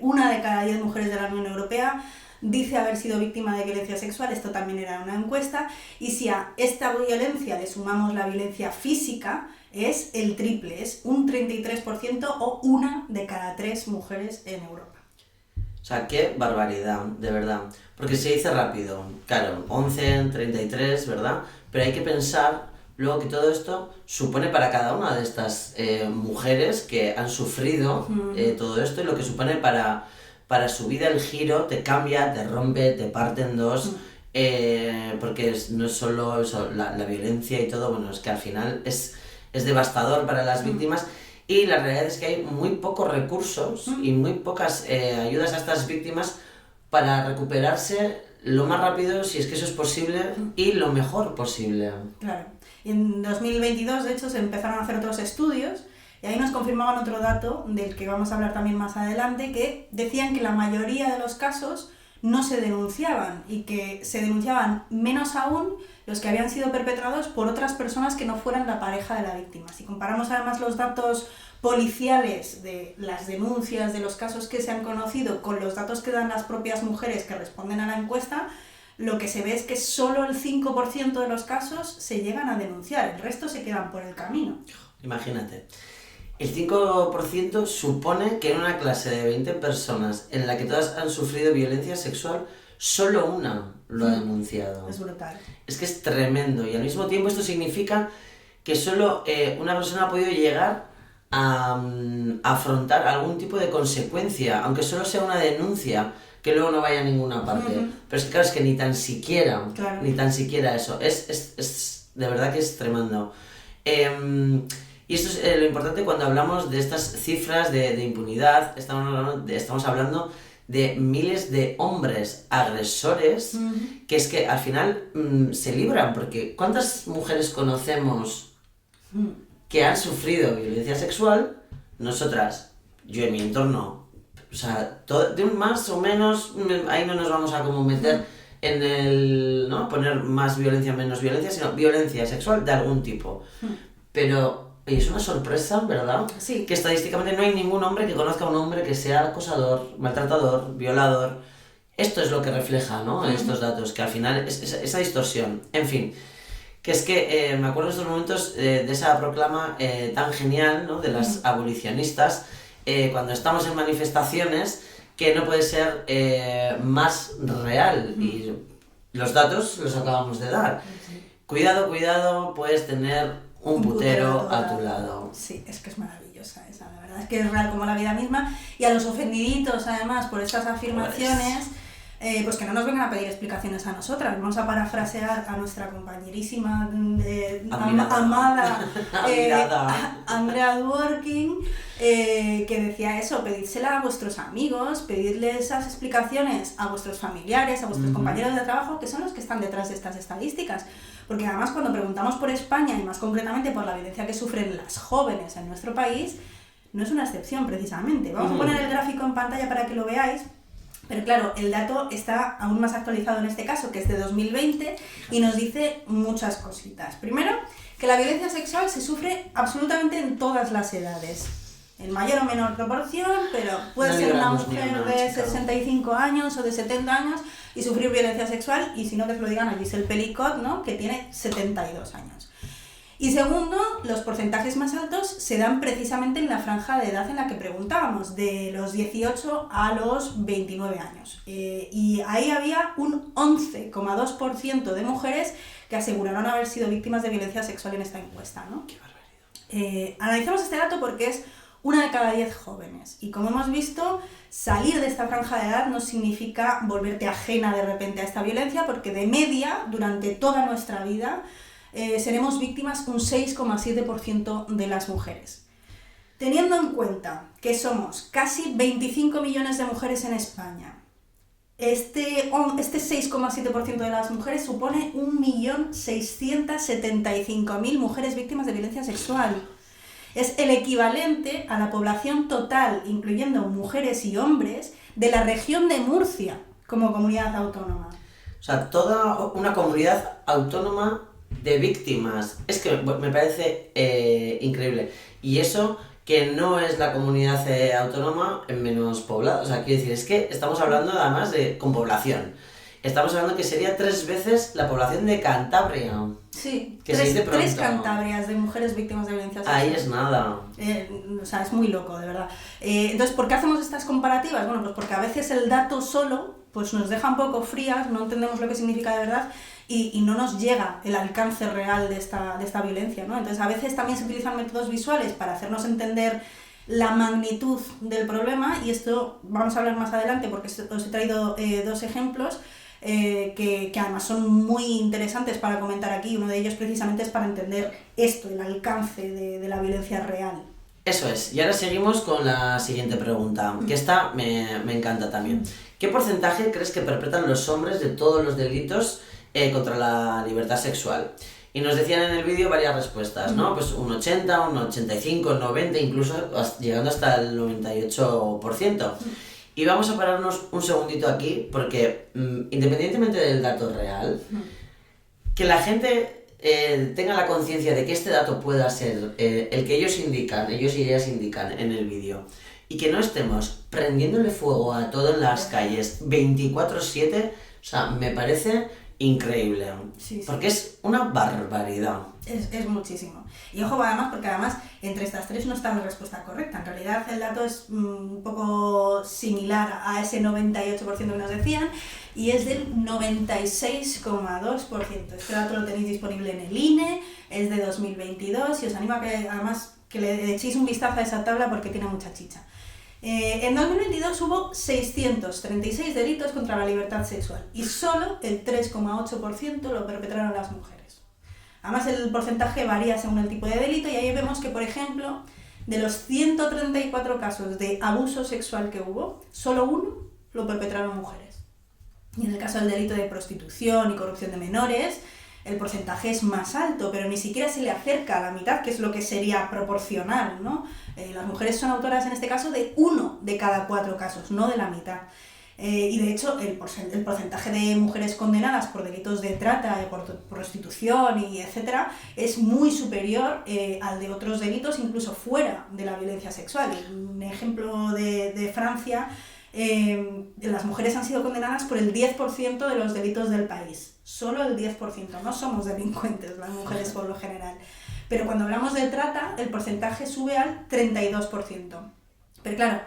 Una de cada 10 mujeres de la Unión Europea dice haber sido víctima de violencia sexual, esto también era una encuesta, y si a esta violencia le sumamos la violencia física, es el triple, es un 33% o una de cada 3 mujeres en Europa. O sea, qué barbaridad, de verdad. Porque se dice rápido, claro, 11, 33, ¿verdad? Pero hay que pensar luego que todo esto supone para cada una de estas mujeres que han sufrido todo esto y lo que supone para su vida el giro, te cambia, te rompe, te parte en dos, porque no es solo eso, la violencia y todo, bueno, es que al final es devastador para las víctimas y la realidad es que hay muy pocos recursos y muy pocas ayudas a estas víctimas para recuperarse lo más rápido, si es que eso es posible, y lo mejor posible. Claro. Y en 2022, de hecho, se empezaron a hacer otros estudios y ahí nos confirmaban otro dato del que vamos a hablar también más adelante, que decían que la mayoría de los casos no se denunciaban y que se denunciaban menos aún los que habían sido perpetrados por otras personas que no fueran la pareja de la víctima. Si comparamos además los datos policiales de las denuncias de los casos que se han conocido con los datos que dan las propias mujeres que responden a la encuesta, lo que se ve es que solo el 5% de los casos se llegan a denunciar, el resto se quedan por el camino. Imagínate, el 5% supone que en una clase de 20 personas en la que todas han sufrido violencia sexual, solo una lo ha denunciado. Es brutal. Es que es tremendo y al mismo tiempo esto significa que solo una persona ha podido llegar a afrontar algún tipo de consecuencia, aunque solo sea una denuncia, que luego no vaya a ninguna parte. Pero es que claro, es que ni tan siquiera eso. Es de verdad que es tremendo. Y esto es lo importante cuando hablamos de estas cifras de impunidad. Estamos hablando de miles de hombres agresores que es que al final se libran, porque ¿cuántas mujeres conocemos que han sufrido violencia sexual? Nosotras, yo en mi entorno, o sea, de un más o menos, ahí no nos vamos a como meter en el, ¿no? Poner más violencia, menos violencia, sino violencia sexual de algún tipo. Pero es una sorpresa, ¿verdad? Sí. Que estadísticamente no hay ningún hombre que conozca a un hombre que sea acosador, maltratador, violador. Esto es lo que refleja, ¿no? Estos datos, que al final es esa distorsión. En fin, que es que me acuerdo de estos momentos de esa proclama tan genial, ¿no? De las abolicionistas, cuando estamos en manifestaciones, que no puede ser más real. Y los datos los acabamos de dar. Cuidado, cuidado, puedes tener un putero a tu lado. Sí, es que es maravillosa esa, la verdad es que es real como la vida misma. Y a los ofendiditos, además, por estas afirmaciones, pues que no nos vengan a pedir explicaciones a nosotras. Vamos a parafrasear a nuestra compañerísima amada Andrea Dworkin, que decía eso: pedídsela a vuestros amigos, pedirle esas explicaciones a vuestros familiares, a vuestros compañeros de trabajo, que son los que están detrás de estas estadísticas. Porque además cuando preguntamos por España y más concretamente por la violencia que sufren las jóvenes en nuestro país, no es una excepción precisamente. Vamos a poner el gráfico en pantalla para que lo veáis. Pero claro, el dato está aún más actualizado en este caso, que es de 2020, y nos dice muchas cositas. Primero, que la violencia sexual se sufre absolutamente en todas las edades. En mayor o menor proporción, pero puede ser una mujer de 65 años o de 70 años y sufrir violencia sexual, y si no que lo digan a Giselle Pelicot, ¿no? Que tiene 72 años. Y segundo, los porcentajes más altos se dan precisamente en la franja de edad en la que preguntábamos, de los 18 a los 29 años. Y ahí había un 11,2% de mujeres que aseguraron haber sido víctimas de violencia sexual en esta encuesta, ¿no? Qué barbaridad. Analizamos este dato porque es 1 de cada 10 jóvenes. Y como hemos visto, salir de esta franja de edad no significa volverte ajena de repente a esta violencia, porque de media, durante toda nuestra vida, seremos víctimas un 6,7% de las mujeres. Teniendo en cuenta que somos casi 25 millones de mujeres en España, este 6,7% de las mujeres supone 1.675.000 mujeres víctimas de violencia sexual. Es el equivalente a la población total, incluyendo mujeres y hombres, de la región de Murcia como comunidad autónoma. O sea, toda una comunidad autónoma de víctimas. Es que me parece increíble. Y eso que no es la comunidad autónoma menos poblada. O sea, quiero decir, es que estamos hablando además con población. Estamos hablando que sería 3 veces la población de Cantabria. Sí, que se dice pronto. 3 Cantabrias de mujeres víctimas de violencia sexual. Ahí es nada. O sea, es muy loco, de verdad. Entonces, ¿por qué hacemos estas comparativas? Bueno, pues porque a veces el dato solo pues nos deja un poco frías, no entendemos lo que significa de verdad y no nos llega el alcance real de esta violencia, ¿no? Entonces, a veces también se utilizan métodos visuales para hacernos entender la magnitud del problema, y esto vamos a hablar más adelante porque os he traído 2 ejemplos que además son muy interesantes para comentar aquí. Uno de ellos precisamente es para entender esto, el alcance de la violencia real. Eso es. Y ahora seguimos con la siguiente pregunta, que esta me encanta también. ¿Qué porcentaje crees que perpetran los hombres de todos los delitos contra la libertad sexual? Y nos decían en el vídeo varias respuestas, ¿no? Pues un 80, un 85, un 90, incluso llegando hasta el 98%. Y vamos a pararnos un segundito aquí, porque independientemente del dato real, que la gente tenga la conciencia de que este dato pueda ser el que ellos y ellas indican en el vídeo, y que no estemos prendiéndole fuego a todo en las calles 24/7, o sea, me parece increíble, sí. Porque es una barbaridad. Es muchísimo. Y ojo, además, porque además entre estas 3 no está la respuesta correcta. En realidad el dato es un poco similar a ese 98% que nos decían, y es del 96,2%. Este dato lo tenéis disponible en el INE, es de 2022, y os animo a que además que le echéis un vistazo a esa tabla porque tiene mucha chicha. En 2022 hubo 636 delitos contra la libertad sexual y solo el 3,8% lo perpetraron las mujeres. Además, el porcentaje varía según el tipo de delito, y ahí vemos que, por ejemplo, de los 134 casos de abuso sexual que hubo, solo 1 lo perpetraron mujeres. Y en el caso del delito de prostitución y corrupción de menores, el porcentaje es más alto, pero ni siquiera se le acerca a la mitad, que es lo que sería proporcional, ¿no? Las mujeres son autoras en este caso de 1 de cada 4 casos, no de la mitad. Y de hecho el porcentaje de mujeres condenadas por delitos de trata, por prostitución y etcétera, es muy superior al de otros delitos, incluso fuera de la violencia sexual. Un ejemplo de Francia, las mujeres han sido condenadas por el 10% de los delitos del país. Solo el 10%, no somos delincuentes las mujeres por lo general. Pero cuando hablamos de trata, el porcentaje sube al 32%. Pero claro,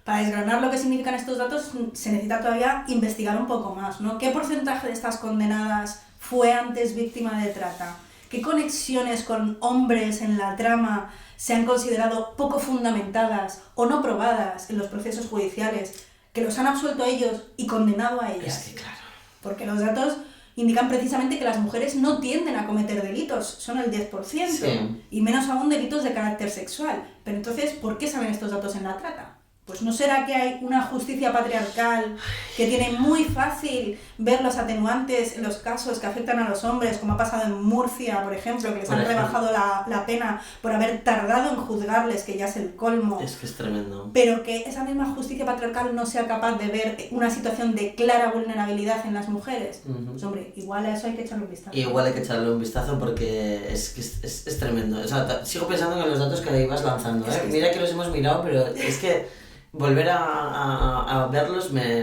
para desgranar lo que significan estos datos se necesita todavía investigar un poco más, ¿no? ¿Qué porcentaje de estas condenadas fue antes víctima de trata? ¿Qué conexiones con hombres en la trama se han considerado poco fundamentadas o no probadas en los procesos judiciales, que los han absuelto a ellos y condenado a ellas? Es que claro. Porque los datos indican precisamente que las mujeres no tienden a cometer delitos, son el 10%, sí. Y menos aún delitos de carácter sexual. Pero entonces, ¿por qué salen estos datos en la trata? Pues ¿no será que hay una justicia patriarcal que tiene muy fácil ver los atenuantes en los casos que afectan a los hombres, como ha pasado en Murcia, por ejemplo, que les han rebajado la pena por haber tardado en juzgarles, que ya es el colmo? Es que es tremendo. Pero que esa misma justicia patriarcal no sea capaz de ver una situación de clara vulnerabilidad en las mujeres. Pues hombre, igual a eso hay que echarle un vistazo. Igual hay que echarle un vistazo porque es tremendo. O sea, sigo pensando en los datos que le ibas lanzando, ¿eh? Mira que los hemos mirado, pero es que volver a verlos me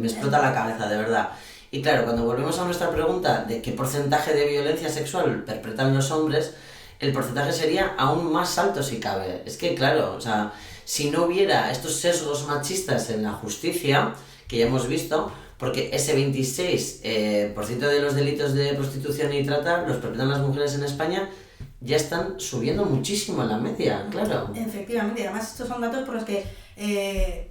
explota la cabeza, de verdad. Y claro, cuando volvemos a nuestra pregunta de qué porcentaje de violencia sexual perpetran los hombres, el porcentaje sería aún más alto si cabe. Es que claro, o sea, si no hubiera estos sesgos machistas en la justicia, que ya hemos visto, porque ese 26% de los delitos de prostitución y trata los perpetran las mujeres en España, ya están subiendo muchísimo en la media, claro. Efectivamente, y además estos son datos por los que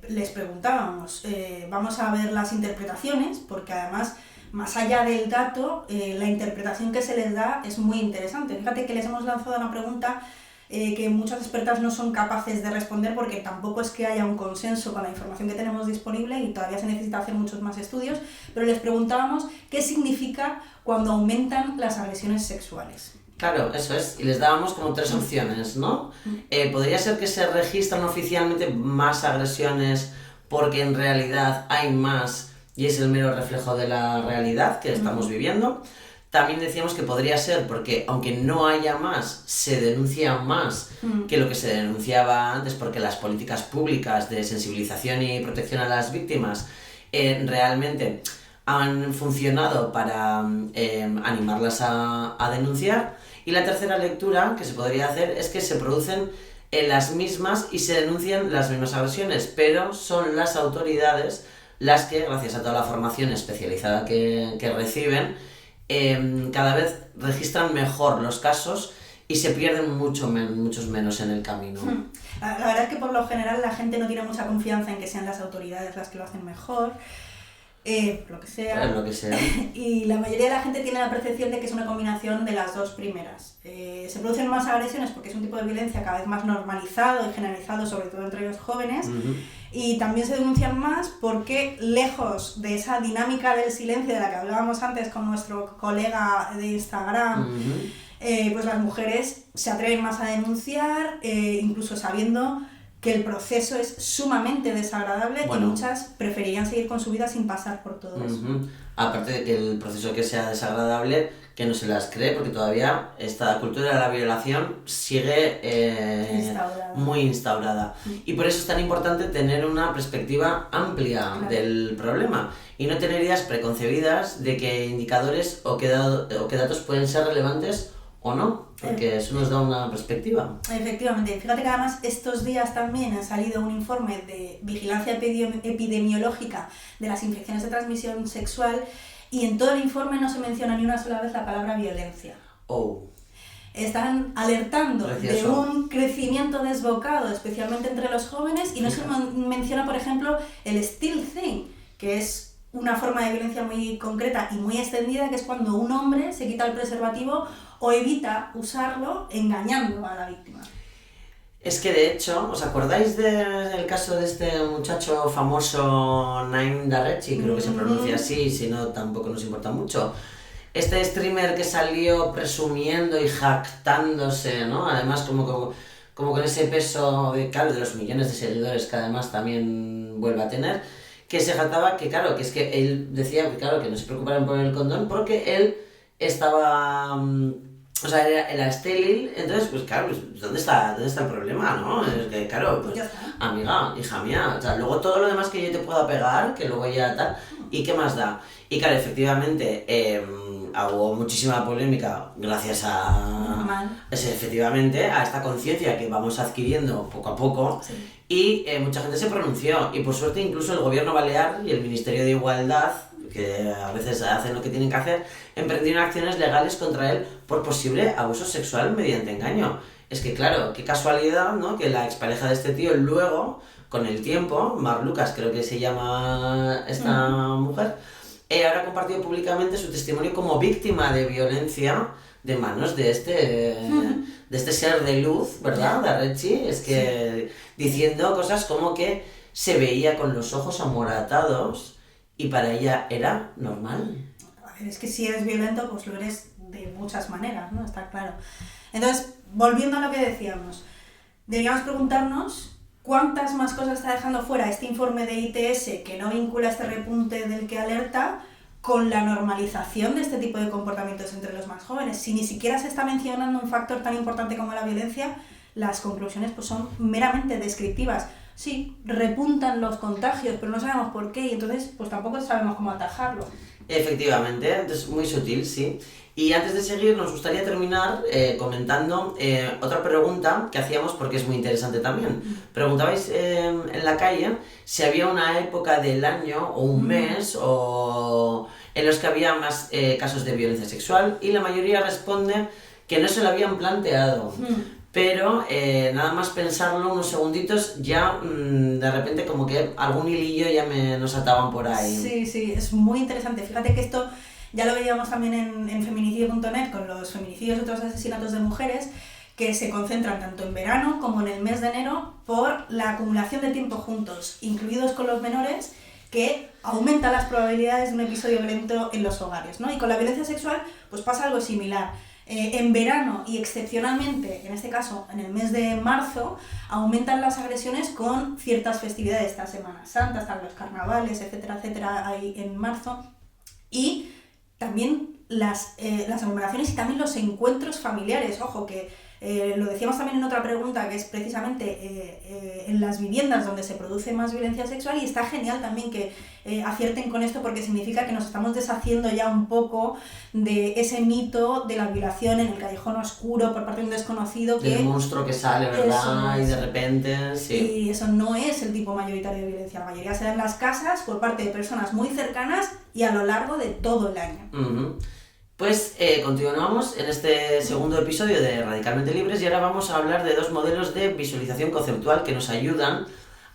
les preguntábamos. Vamos a ver las interpretaciones, porque además, más allá del dato, la interpretación que se les da es muy interesante. Fíjate que les hemos lanzado una pregunta que muchas expertas no son capaces de responder, porque tampoco es que haya un consenso con la información que tenemos disponible y todavía se necesita hacer muchos más estudios, pero les preguntábamos qué significa cuando aumentan las agresiones sexuales. Claro, eso es, y les dábamos como 3 opciones, ¿no? Podría ser que se registran oficialmente más agresiones porque en realidad hay más y es el mero reflejo de la realidad que estamos viviendo. También decíamos que podría ser porque aunque no haya más, se denuncia más que lo que se denunciaba antes, porque las políticas públicas de sensibilización y protección a las víctimas realmente han funcionado para animarlas a denunciar. Y la tercera lectura que se podría hacer es que se producen las mismas y se denuncian las mismas agresiones, pero son las autoridades las que, gracias a toda la formación especializada que reciben, cada vez registran mejor los casos y se pierden muchos menos en el camino. La verdad es que por lo general la gente no tiene mucha confianza en que sean las autoridades las que lo hacen mejor. Lo que sea. Y la mayoría de la gente tiene la percepción de que es una combinación de las dos primeras. Se producen más agresiones porque es un tipo de violencia cada vez más normalizado y generalizado, sobre todo entre los jóvenes, y también se denuncian más porque, lejos de esa dinámica del silencio de la que hablábamos antes con nuestro colega de Instagram, pues las mujeres se atreven más a denunciar, incluso sabiendo que el proceso es sumamente desagradable, y muchas preferirían seguir con su vida sin pasar por todo eso. Aparte de que el proceso que sea desagradable, que no se las cree, porque todavía esta cultura de la violación sigue muy instaurada. Y por eso es tan importante tener una perspectiva amplia del problema y no tener ideas preconcebidas de qué indicadores o qué datos pueden ser relevantes o no, porque eso nos da una perspectiva. Efectivamente, fíjate que además estos días también ha salido un informe de vigilancia epidemiológica de las infecciones de transmisión sexual, y en todo el informe no se menciona ni una sola vez la palabra violencia. Están alertando de un crecimiento desbocado, especialmente entre los jóvenes, y no se menciona, por ejemplo, el still thing, que es una forma de violencia muy concreta y muy extendida, que es cuando un hombre se quita el preservativo o evita usarlo engañando a la víctima. Es que de hecho, ¿os acordáis del caso de este muchacho famoso Naim Darrechi? Creo que se pronuncia así, si no tampoco nos importa mucho. Este streamer que salió presumiendo y jactándose, ¿no? Además como con ese peso de los millones de seguidores que además también vuelve a tener, que se jactaba que que es que él decía que no se preocuparan por el condón porque él estaba... era estéril, entonces, pues ¿dónde está el problema, no? Es que, pues, amiga, hija mía, luego todo lo demás que yo te pueda pegar, que luego ya tal, ¿y qué más da? Y efectivamente, hubo muchísima polémica gracias efectivamente, a esta conciencia que vamos adquiriendo poco a poco, y mucha gente se pronunció, y por suerte incluso el gobierno balear y el Ministerio de Igualdad, que a veces hacen lo que tienen que hacer, emprendieron acciones legales contra él por posible abuso sexual mediante engaño. Es que qué casualidad, ¿no? Que la expareja de este tío luego, con el tiempo, Mar Lucas creo que se llama esta mujer, ahora ha compartido públicamente su testimonio como víctima de violencia de manos de este ser de luz, ¿verdad? Darrechi, es que diciendo cosas como que se veía con los ojos amoratados y para ella era normal. A ver, es que si eres violento, pues lo eres de muchas maneras, ¿no? Está claro. Entonces, volviendo a lo que decíamos, deberíamos preguntarnos cuántas más cosas está dejando fuera este informe de ITS que no vincula este repunte del que alerta con la normalización de este tipo de comportamientos entre los más jóvenes. Si ni siquiera se está mencionando un factor tan importante como la violencia, las conclusiones pues son meramente descriptivas. Sí, repuntan los contagios, pero no sabemos por qué, y entonces pues tampoco sabemos cómo atajarlo. Efectivamente, entonces muy sutil, sí. Y antes de seguir, nos gustaría terminar comentando otra pregunta que hacíamos porque es muy interesante también. Preguntabais en la calle si había una época del año o un mes o en los que había más casos de violencia sexual y la mayoría responde que no se lo habían planteado. Pero nada más pensarlo unos segunditos ya de repente como que algún hilillo ya nos ataban por ahí. Sí, es muy interesante. Fíjate que esto ya lo veíamos también en feminicidio.net con los feminicidios y otros asesinatos de mujeres que se concentran tanto en verano como en el mes de enero por la acumulación de tiempo juntos, incluidos con los menores, que aumenta las probabilidades de un episodio violento en los hogares, ¿no? Y con la violencia sexual pues pasa algo similar. En verano y excepcionalmente, en este caso en el mes de marzo, aumentan las agresiones con ciertas festividades, esta Semana Santa, están los carnavales, etcétera, ahí en marzo. Y también las aglomeraciones y también los encuentros familiares, ojo, que lo decíamos también en otra pregunta, que es precisamente en las viviendas donde se produce más violencia sexual, y está genial también que acierten con esto porque significa que nos estamos deshaciendo ya un poco de ese mito de la violación en el callejón oscuro por parte de un desconocido. Del monstruo que sale, ¿verdad? Y de repente, sí. Y eso no es el tipo mayoritario de violencia. La mayoría se da en las casas por parte de personas muy cercanas y a lo largo de todo el año. Pues continuamos en este segundo episodio de Radicalmente Libres y ahora vamos a hablar de dos modelos de visualización conceptual que nos ayudan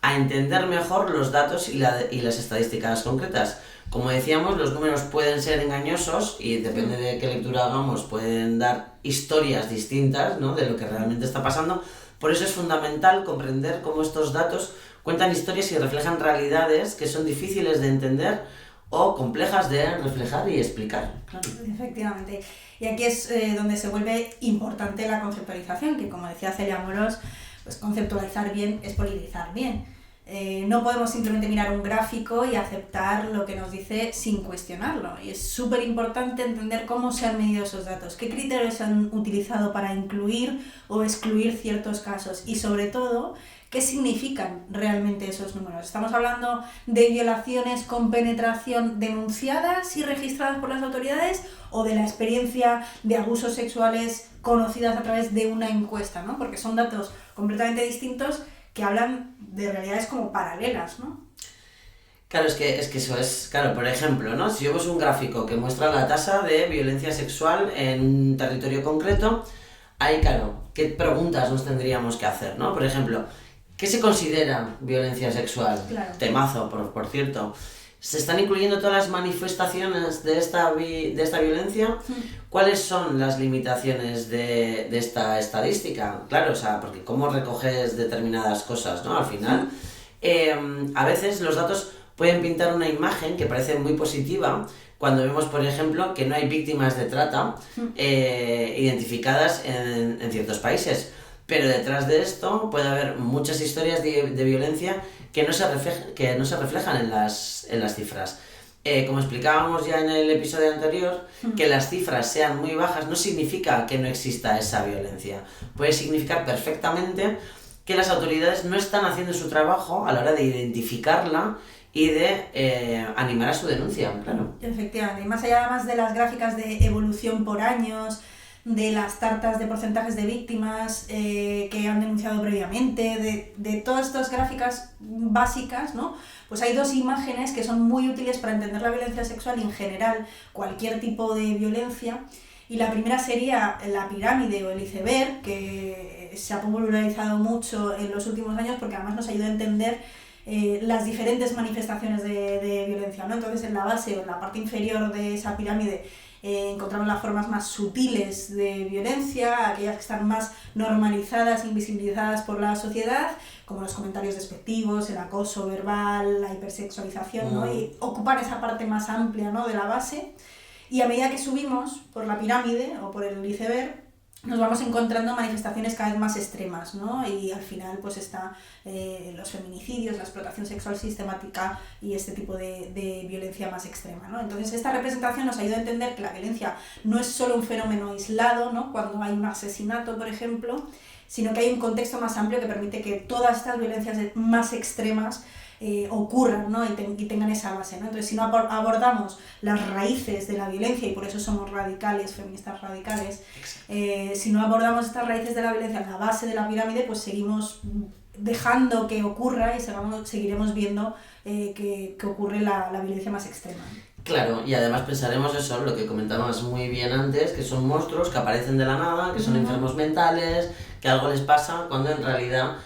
a entender mejor los datos y las estadísticas concretas. Como decíamos, los números pueden ser engañosos y depende de qué lectura hagamos, pueden dar historias distintas, ¿no?, de lo que realmente está pasando. Por eso es fundamental comprender cómo estos datos cuentan historias y reflejan realidades que son difíciles de entender o complejas de reflejar y explicar. Claro. Efectivamente. Y aquí es donde se vuelve importante la conceptualización, que como decía Celia Amorós, pues conceptualizar bien es politizar bien. No podemos simplemente mirar un gráfico y aceptar lo que nos dice sin cuestionarlo. Y es súper importante entender cómo se han medido esos datos, qué criterios se han utilizado para incluir o excluir ciertos casos y sobre todo qué significan realmente esos números. Estamos hablando de violaciones con penetración denunciadas y registradas por las autoridades o de la experiencia de abusos sexuales conocidas a través de una encuesta, ¿no? Porque son datos completamente distintos que hablan de realidades como paralelas, ¿no? Claro, es que eso es, claro, por ejemplo, ¿no? Si vemos un gráfico que muestra la tasa de violencia sexual en un territorio concreto, ahí, claro, ¿qué preguntas nos tendríamos que hacer, ¿no? Por ejemplo, ¿qué se considera violencia sexual? Claro. Temazo, por cierto. ¿Se están incluyendo todas las manifestaciones de esta violencia? ¿Cuáles son las limitaciones de esta estadística? Claro, o sea, porque ¿cómo recoges determinadas cosas, ¿no? Al final, a veces los datos pueden pintar una imagen que parece muy positiva cuando vemos, por ejemplo, que no hay víctimas de trata identificadas en ciertos países. Pero detrás de esto puede haber muchas historias de violencia que no se reflejan en las cifras. Como explicábamos ya en el episodio anterior, que las cifras sean muy bajas no significa que no exista esa violencia. Puede significar perfectamente que las autoridades no están haciendo su trabajo a la hora de identificarla y de animar a su denuncia, claro. Efectivamente, y más allá además de las gráficas de evolución por años, de las tartas de porcentajes de víctimas que han denunciado previamente, de todas estas gráficas básicas, ¿no? Pues hay dos imágenes que son muy útiles para entender la violencia sexual y en general cualquier tipo de violencia. Y la primera sería la pirámide o el iceberg, que se ha popularizado mucho en los últimos años porque además nos ayuda a entender las diferentes manifestaciones de violencia, ¿no? Entonces en la base o en la parte inferior de esa pirámide encontramos las formas más sutiles de violencia, aquellas que están más normalizadas, invisibilizadas por la sociedad, como los comentarios despectivos, el acoso verbal, la hipersexualización, ¿no? Y ocupan esa parte más amplia, ¿no?, de la base. Y a medida que subimos por la pirámide o por el iceberg, nos vamos encontrando manifestaciones cada vez más extremas, ¿no? Y al final pues está los feminicidios, la explotación sexual sistemática y este tipo de violencia más extrema, ¿no? Entonces esta representación nos ayuda a entender que la violencia no es solo un fenómeno aislado, ¿no?, cuando hay un asesinato, por ejemplo, sino que hay un contexto más amplio que permite que todas estas violencias más extremas ocurran, ¿no? y tengan esa base, ¿no? Entonces, si no abordamos las raíces de la violencia, y por eso somos radicales, feministas radicales, si no abordamos estas raíces de la violencia en la base de la pirámide, pues seguimos dejando que ocurra y seguiremos viendo que ocurre la violencia más extrema. Claro, y además pensaremos eso, lo que comentabas muy bien antes, que son monstruos que aparecen de la nada, que son enfermos mentales, que algo les pasa, cuando en realidad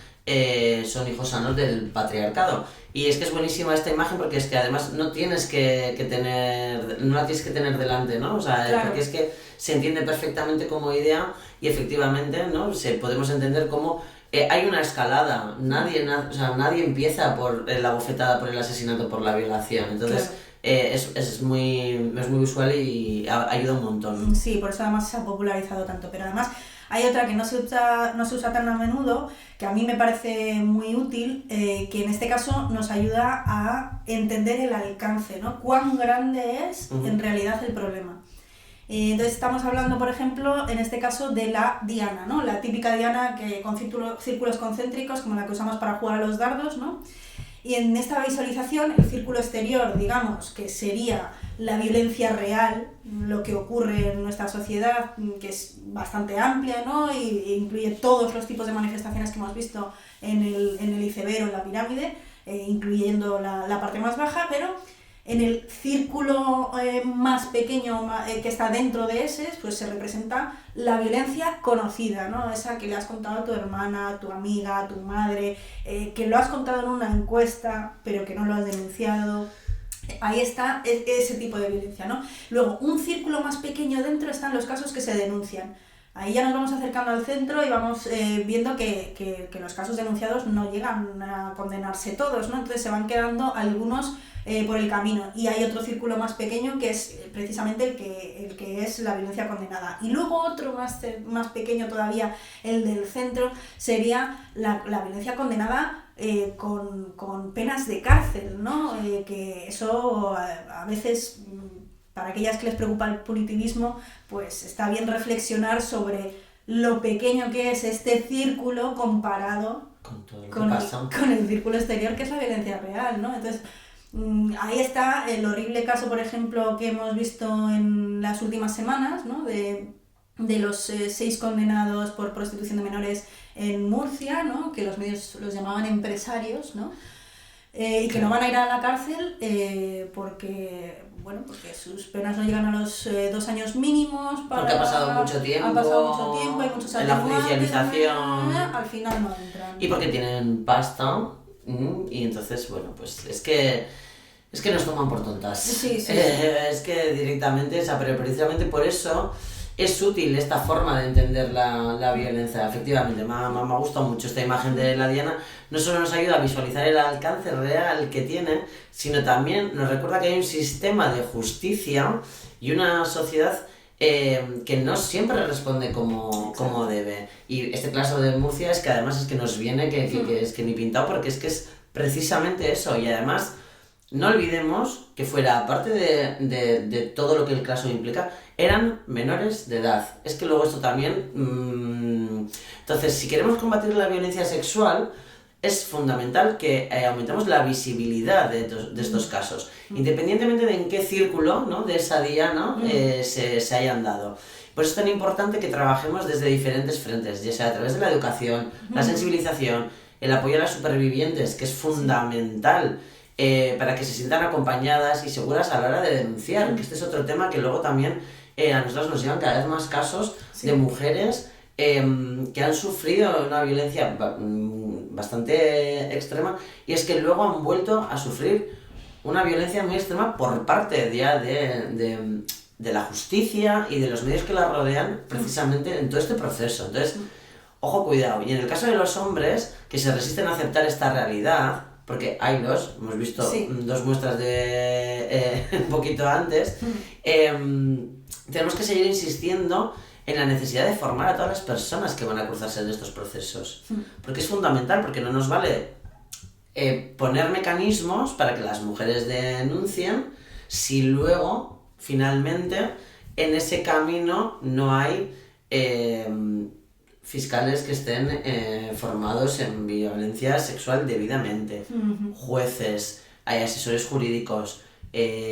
son hijos sanos del patriarcado. Y es que es buenísima esta imagen porque es que además no la tienes que tener delante, ¿no? O sea, claro. Porque es que se entiende perfectamente como idea y efectivamente, ¿no? Podemos entender cómo hay una escalada, nadie empieza por la bofetada, por el asesinato, por la violación, entonces... Claro. Es muy visual y ayuda un montón. Sí, por eso además se ha popularizado tanto, pero además hay otra que no se usa tan a menudo, que a mí me parece muy útil, que en este caso nos ayuda a entender el alcance, ¿no? Cuán grande es en realidad el problema. Entonces estamos hablando, por ejemplo, en este caso de la diana, ¿no? La típica diana que con círculos concéntricos, como la que usamos para jugar a los dardos, ¿no? Y en esta visualización, el círculo exterior, digamos, que sería la violencia real, lo que ocurre en nuestra sociedad, que es bastante amplia, ¿no? E incluye todos los tipos de manifestaciones que hemos visto en el iceberg o en la pirámide, incluyendo la parte más baja, pero en el círculo más pequeño que está dentro de ese, pues se representa la violencia conocida, ¿no? Esa que le has contado a tu hermana, a tu amiga, a tu madre, que lo has contado en una encuesta, pero que no lo has denunciado. Ahí está ese tipo de violencia, ¿no? Luego, un círculo más pequeño dentro están los casos que se denuncian. Ahí ya nos vamos acercando al centro y vamos viendo que los casos denunciados no llegan a condenarse todos, ¿no? Entonces se van quedando algunos por el camino. Y hay otro círculo más pequeño que es precisamente el que es la violencia condenada. Y luego otro más pequeño todavía, el del centro, sería la violencia condenada con penas de cárcel, ¿no? Que eso a veces... Para aquellas que les preocupa el punitivismo, pues está bien reflexionar sobre lo pequeño que es este círculo comparado con el círculo exterior, que es la violencia real, ¿no? Entonces, ahí está el horrible caso, por ejemplo, que hemos visto en las últimas semanas, ¿no? De los 6 condenados por prostitución de menores en Murcia, ¿no? Que los medios los llamaban empresarios, ¿no? Y que no van a ir a la cárcel porque sus penas no llegan a los 2 años mínimos. Porque ha pasado mucho tiempo, hay muchos en la judicialización, al final no entran. Y porque tienen pasta, y entonces, bueno, pues es que nos toman por tontas. Sí. Es que directamente, pero precisamente por eso es útil esta forma de entender la violencia. Efectivamente, me ha gustado mucho esta imagen de la diana. No solo nos ayuda a visualizar el alcance real que tiene, sino también nos recuerda que hay un sistema de justicia y una sociedad que no siempre responde como debe. Y este caso de Murcia es que además es que nos viene que es que ni pintado, porque es que es precisamente eso. Y además, no olvidemos que fuera, aparte de todo lo que el caso implica, eran menores de edad. Es que luego esto también... Entonces, si queremos combatir la violencia sexual, es fundamental que aumentemos la visibilidad de estos casos, independientemente de en qué círculo, ¿no? De esa diana se hayan dado. Por eso es tan importante que trabajemos desde diferentes frentes, ya sea a través de la educación, la sensibilización, el apoyo a las supervivientes, que es fundamental, para que se sientan acompañadas y seguras a la hora de denunciar, que este es otro tema que luego también a nosotros nos llegan cada vez más casos de mujeres que han sufrido una violencia bastante extrema, y es que luego han vuelto a sufrir una violencia muy extrema por parte de la justicia y de los medios que la rodean precisamente en todo este proceso. Entonces, ojo, cuidado. Y en el caso de los hombres que se resisten a aceptar esta realidad, porque hemos visto 2 muestras de un poquito antes, tenemos que seguir insistiendo en la necesidad de formar a todas las personas que van a cruzarse en estos procesos. Porque es fundamental, porque no nos vale poner mecanismos para que las mujeres denuncien si luego, finalmente, en ese camino no hay fiscales que estén formados en violencia sexual debidamente, jueces, hay asesores jurídicos,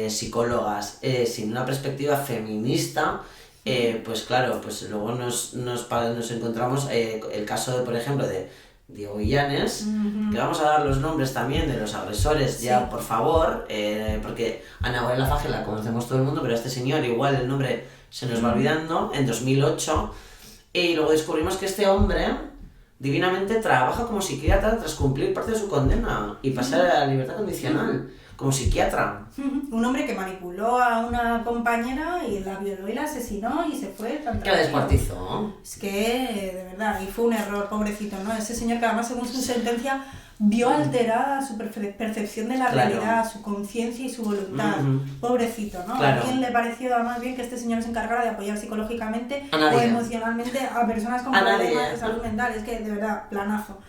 psicólogas, sin una perspectiva feminista, pues claro, pues luego nos encontramos el caso, por ejemplo, de Diego Illanes, que vamos a dar los nombres también de los agresores, ya por favor, porque Ana Gabriela Fage la conocemos todo el mundo, pero a este señor igual el nombre se nos va olvidando, en 2008, y luego descubrimos que este hombre divinamente trabaja como psiquiatra tras cumplir parte de su condena y pasar a la libertad condicional, como psiquiatra. Un hombre que manipuló a una compañera y la violó y la asesinó y se fue tan Que la descuartizó. Es que, de verdad, y fue un error, pobrecito, ¿no? Ese señor que además, según su sentencia, vio alterada su percepción de la realidad, su conciencia y su voluntad. Pobrecito, ¿no? Claro. ¿A quién le pareció más bien que este señor se encargara de apoyar psicológicamente o emocionalmente a personas con problemas de salud mental? Es que, de verdad, planazo.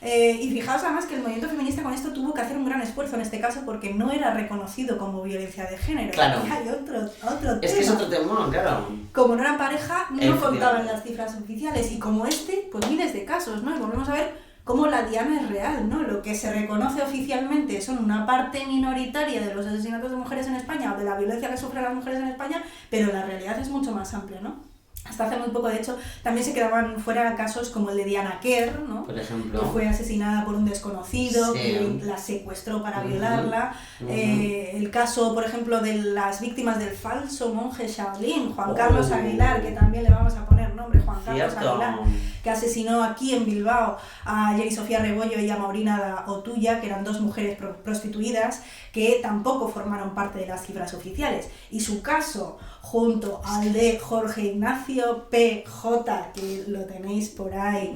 Y fijaos además que el movimiento feminista con esto tuvo que hacer un gran esfuerzo en este caso porque no era reconocido como violencia de género. Claro. Y hay otro tema. Es que es otro tema, claro. Como no eran pareja, no contaban las cifras oficiales. Y como pues miles de casos, ¿no? Y volvemos a ver cómo la diana es real, ¿no? Lo que se reconoce oficialmente son una parte minoritaria de los asesinatos de mujeres en España o de la violencia que sufren las mujeres en España, pero la realidad es mucho más amplia, ¿no? Hasta hace muy poco, de hecho, también se quedaban fuera casos como el de Diana Kerr, ¿no? Por ejemplo. Que fue asesinada por un desconocido, que la secuestró para violarla. El caso, por ejemplo, de las víctimas del falso monje Shaolin, Juan Carlos Aguilar, que también le vamos a poner nombre, Juan Carlos Aguilar, que asesinó aquí en Bilbao a Yeri Sofía Rebollo y a Maurina Otuya, que eran dos mujeres prostituidas, que tampoco formaron parte de las cifras oficiales. Y su caso, junto al de Jorge Ignacio P.J., que lo tenéis por ahí,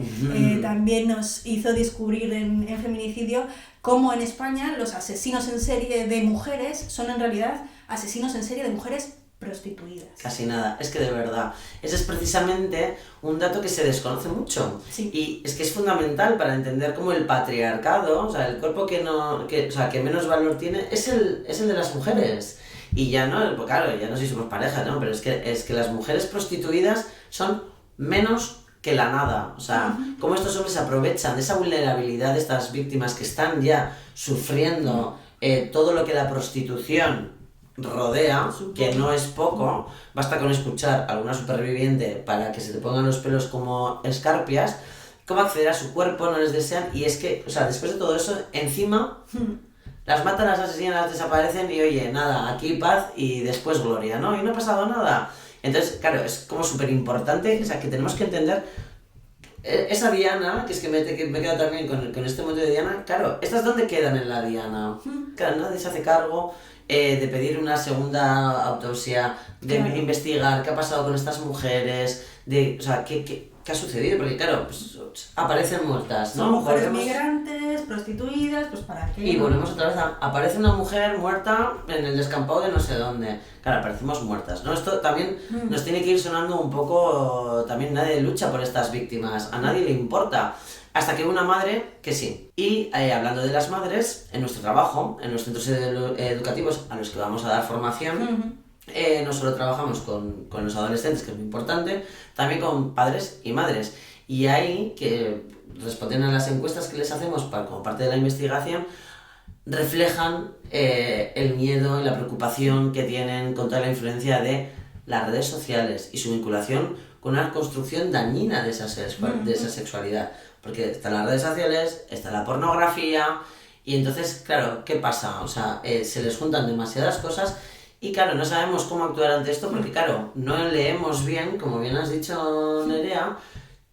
también nos hizo descubrir en Feminicidio cómo en España los asesinos en serie de mujeres son en realidad asesinos en serie de mujeres prostituidas. Casi nada, es que de verdad, ese es precisamente un dato que se desconoce mucho. Sí. Y es que es fundamental para entender cómo el patriarcado, o sea, el cuerpo que menos valor tiene es el de las mujeres. Y ya no, claro, ya no sé si somos pareja, ¿no? Pero es que las mujeres prostituidas son menos que la nada. O sea, cómo estos hombres se aprovechan de esa vulnerabilidad de estas víctimas que están ya sufriendo todo lo que la prostitución rodea, que no es poco. Basta con escuchar a alguna superviviente para que se te pongan los pelos como escarpias, cómo acceder a su cuerpo, no les desean, y es que, o sea, después de todo eso, encima las matan, las asesinan, las desaparecen y oye, nada, aquí paz y después gloria, ¿no? Y no ha pasado nada. Entonces, claro, es como súper importante, o sea, que tenemos que entender esa diana, que es que me quedo también con este momento de diana, claro, ¿estas dónde quedan en la diana? Claro, nadie se hace cargo de pedir una segunda autopsia, de investigar qué ha pasado con estas mujeres, o sea, qué ha sucedido, porque claro, pues, aparecen muertas, ¿no? Son mujeres migrantes, prostituidas, pues ¿para qué? Y volvemos otra vez aparece una mujer muerta en el descampado de no sé dónde. Claro, aparecemos muertas, ¿no? Esto también nos tiene que ir sonando un poco, también nadie lucha por estas víctimas, a nadie le importa. Hasta que una madre que sí. Y hablando de las madres, en nuestro trabajo, en los centros educativos a los que vamos a dar formación, no solo trabajamos con los adolescentes, que es muy importante, también con padres y madres. Y ahí, que responden a las encuestas que les hacemos como parte de la investigación, reflejan el miedo y la preocupación que tienen contra la influencia de las redes sociales y su vinculación con una construcción dañina de esa sexualidad. Porque están las redes sociales, está la pornografía, y entonces, claro, ¿qué pasa? O sea, se les juntan demasiadas cosas y, claro, no sabemos cómo actuar ante esto porque, claro, no leemos bien, como bien has dicho, Nerea,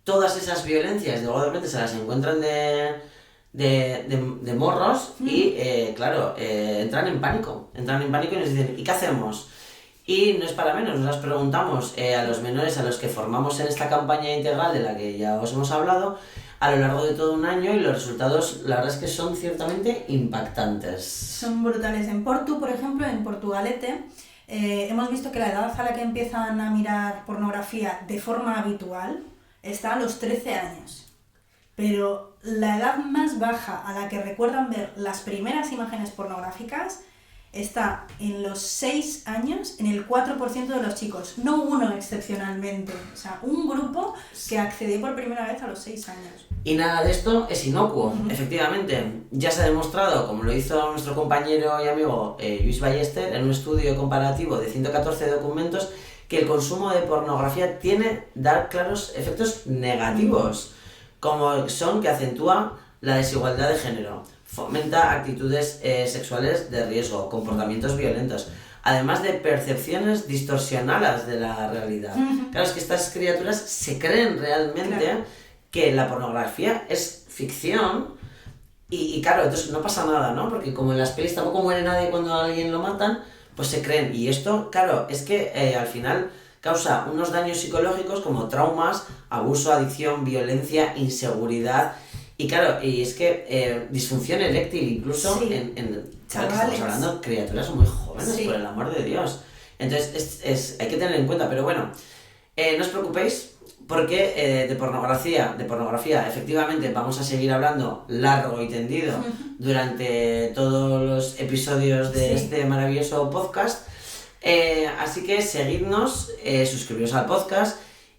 todas esas violencias, de repente se las encuentran de morros y, claro, entran en pánico y nos dicen, ¿y qué hacemos? Y no es para menos, nos las preguntamos a los menores a los que formamos en esta campaña integral de la que ya os hemos hablado a lo largo de todo un año, y los resultados, la verdad es que son ciertamente impactantes. Son brutales. En Portu, por ejemplo, en Portugalete, hemos visto que la edad a la que empiezan a mirar pornografía de forma habitual está a los 13 años. Pero la edad más baja a la que recuerdan ver las primeras imágenes pornográficas está en los 6 años en el 4% de los chicos, no uno excepcionalmente, o sea, un grupo que accedió por primera vez a los 6 años. Y nada de esto es inocuo, efectivamente. Ya se ha demostrado, como lo hizo nuestro compañero y amigo Luis Ballester, en un estudio comparativo de 114 documentos, que el consumo de pornografía da claros efectos negativos, como son que acentúa la desigualdad de género, fomenta actitudes sexuales de riesgo, comportamientos violentos, además de percepciones distorsionadas de la realidad. Claro, es que estas criaturas se creen realmente que la pornografía es ficción y claro, entonces no pasa nada, ¿no? Porque como en las pelis tampoco muere nadie cuando a alguien lo matan, pues se creen. Y esto, claro, es que al final causa unos daños psicológicos como traumas, abuso, adicción, violencia, inseguridad. Y claro, y es que disfunción eréctil incluso en claro, que estamos hablando de criaturas muy jóvenes, por el amor de Dios. Entonces hay que tener en cuenta, pero bueno, no os preocupéis porque de pornografía efectivamente vamos a seguir hablando largo y tendido durante todos los episodios de este maravilloso podcast. Así que seguidnos, suscribiros al podcast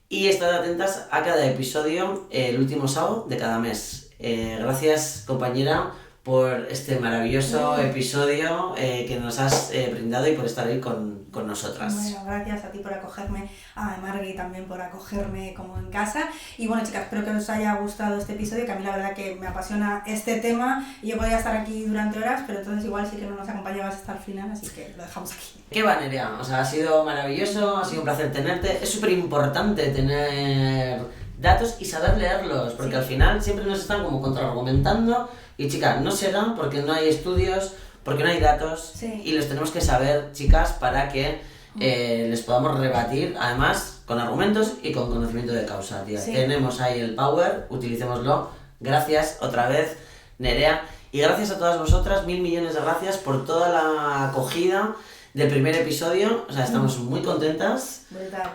y estad atentas a cada episodio el último sábado de cada mes. Gracias, compañera, por este maravilloso episodio que nos has brindado y por estar ahí con nosotras. Bueno, gracias a ti por acogerme, a Margui también por acogerme como en casa. Y bueno, chicas, espero que os haya gustado este episodio, que a mí la verdad que me apasiona este tema y yo podría estar aquí durante horas, pero entonces igual sí que no nos acompañabas hasta el final, así que lo dejamos aquí. Qué va, Nerea, o sea, ha sido maravilloso, ha sido un placer tenerte. Es súper importante tener datos y saber leerlos, porque al final siempre nos están como contraargumentando y chicas, no será porque no hay estudios, porque no hay datos y los tenemos que saber, chicas, para que les podamos rebatir, además con argumentos y con conocimiento de causa, tía. Tenemos ahí el power, utilicémoslo. Gracias otra vez, Nerea, y gracias a todas vosotras, 1000 millones de gracias por toda la acogida del primer episodio. O sea, estamos muy contentas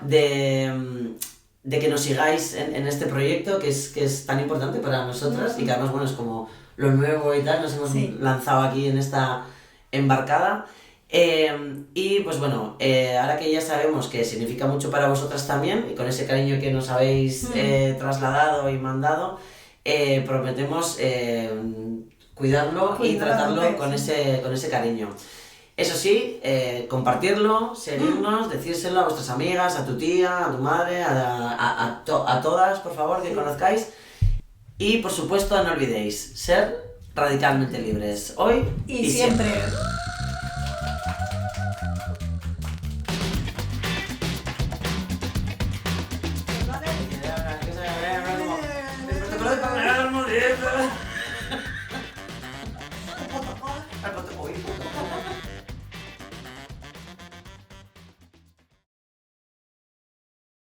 de que nos sigáis en este proyecto que es tan importante para nosotras y que además, bueno, es como lo nuevo y tal, nos hemos lanzado aquí en esta embarcada. Y pues bueno, ahora que ya sabemos que significa mucho para vosotras también y con ese cariño que nos habéis trasladado y mandado, prometemos cuidarlo y tratarlo con ese cariño. Eso sí, compartirlo, seguirnos, decírselo a vuestras amigas, a tu tía, a tu madre, a todas, por favor, que conozcáis. Y por supuesto, no olvidéis ser radicalmente libres, hoy y siempre. El protocolo de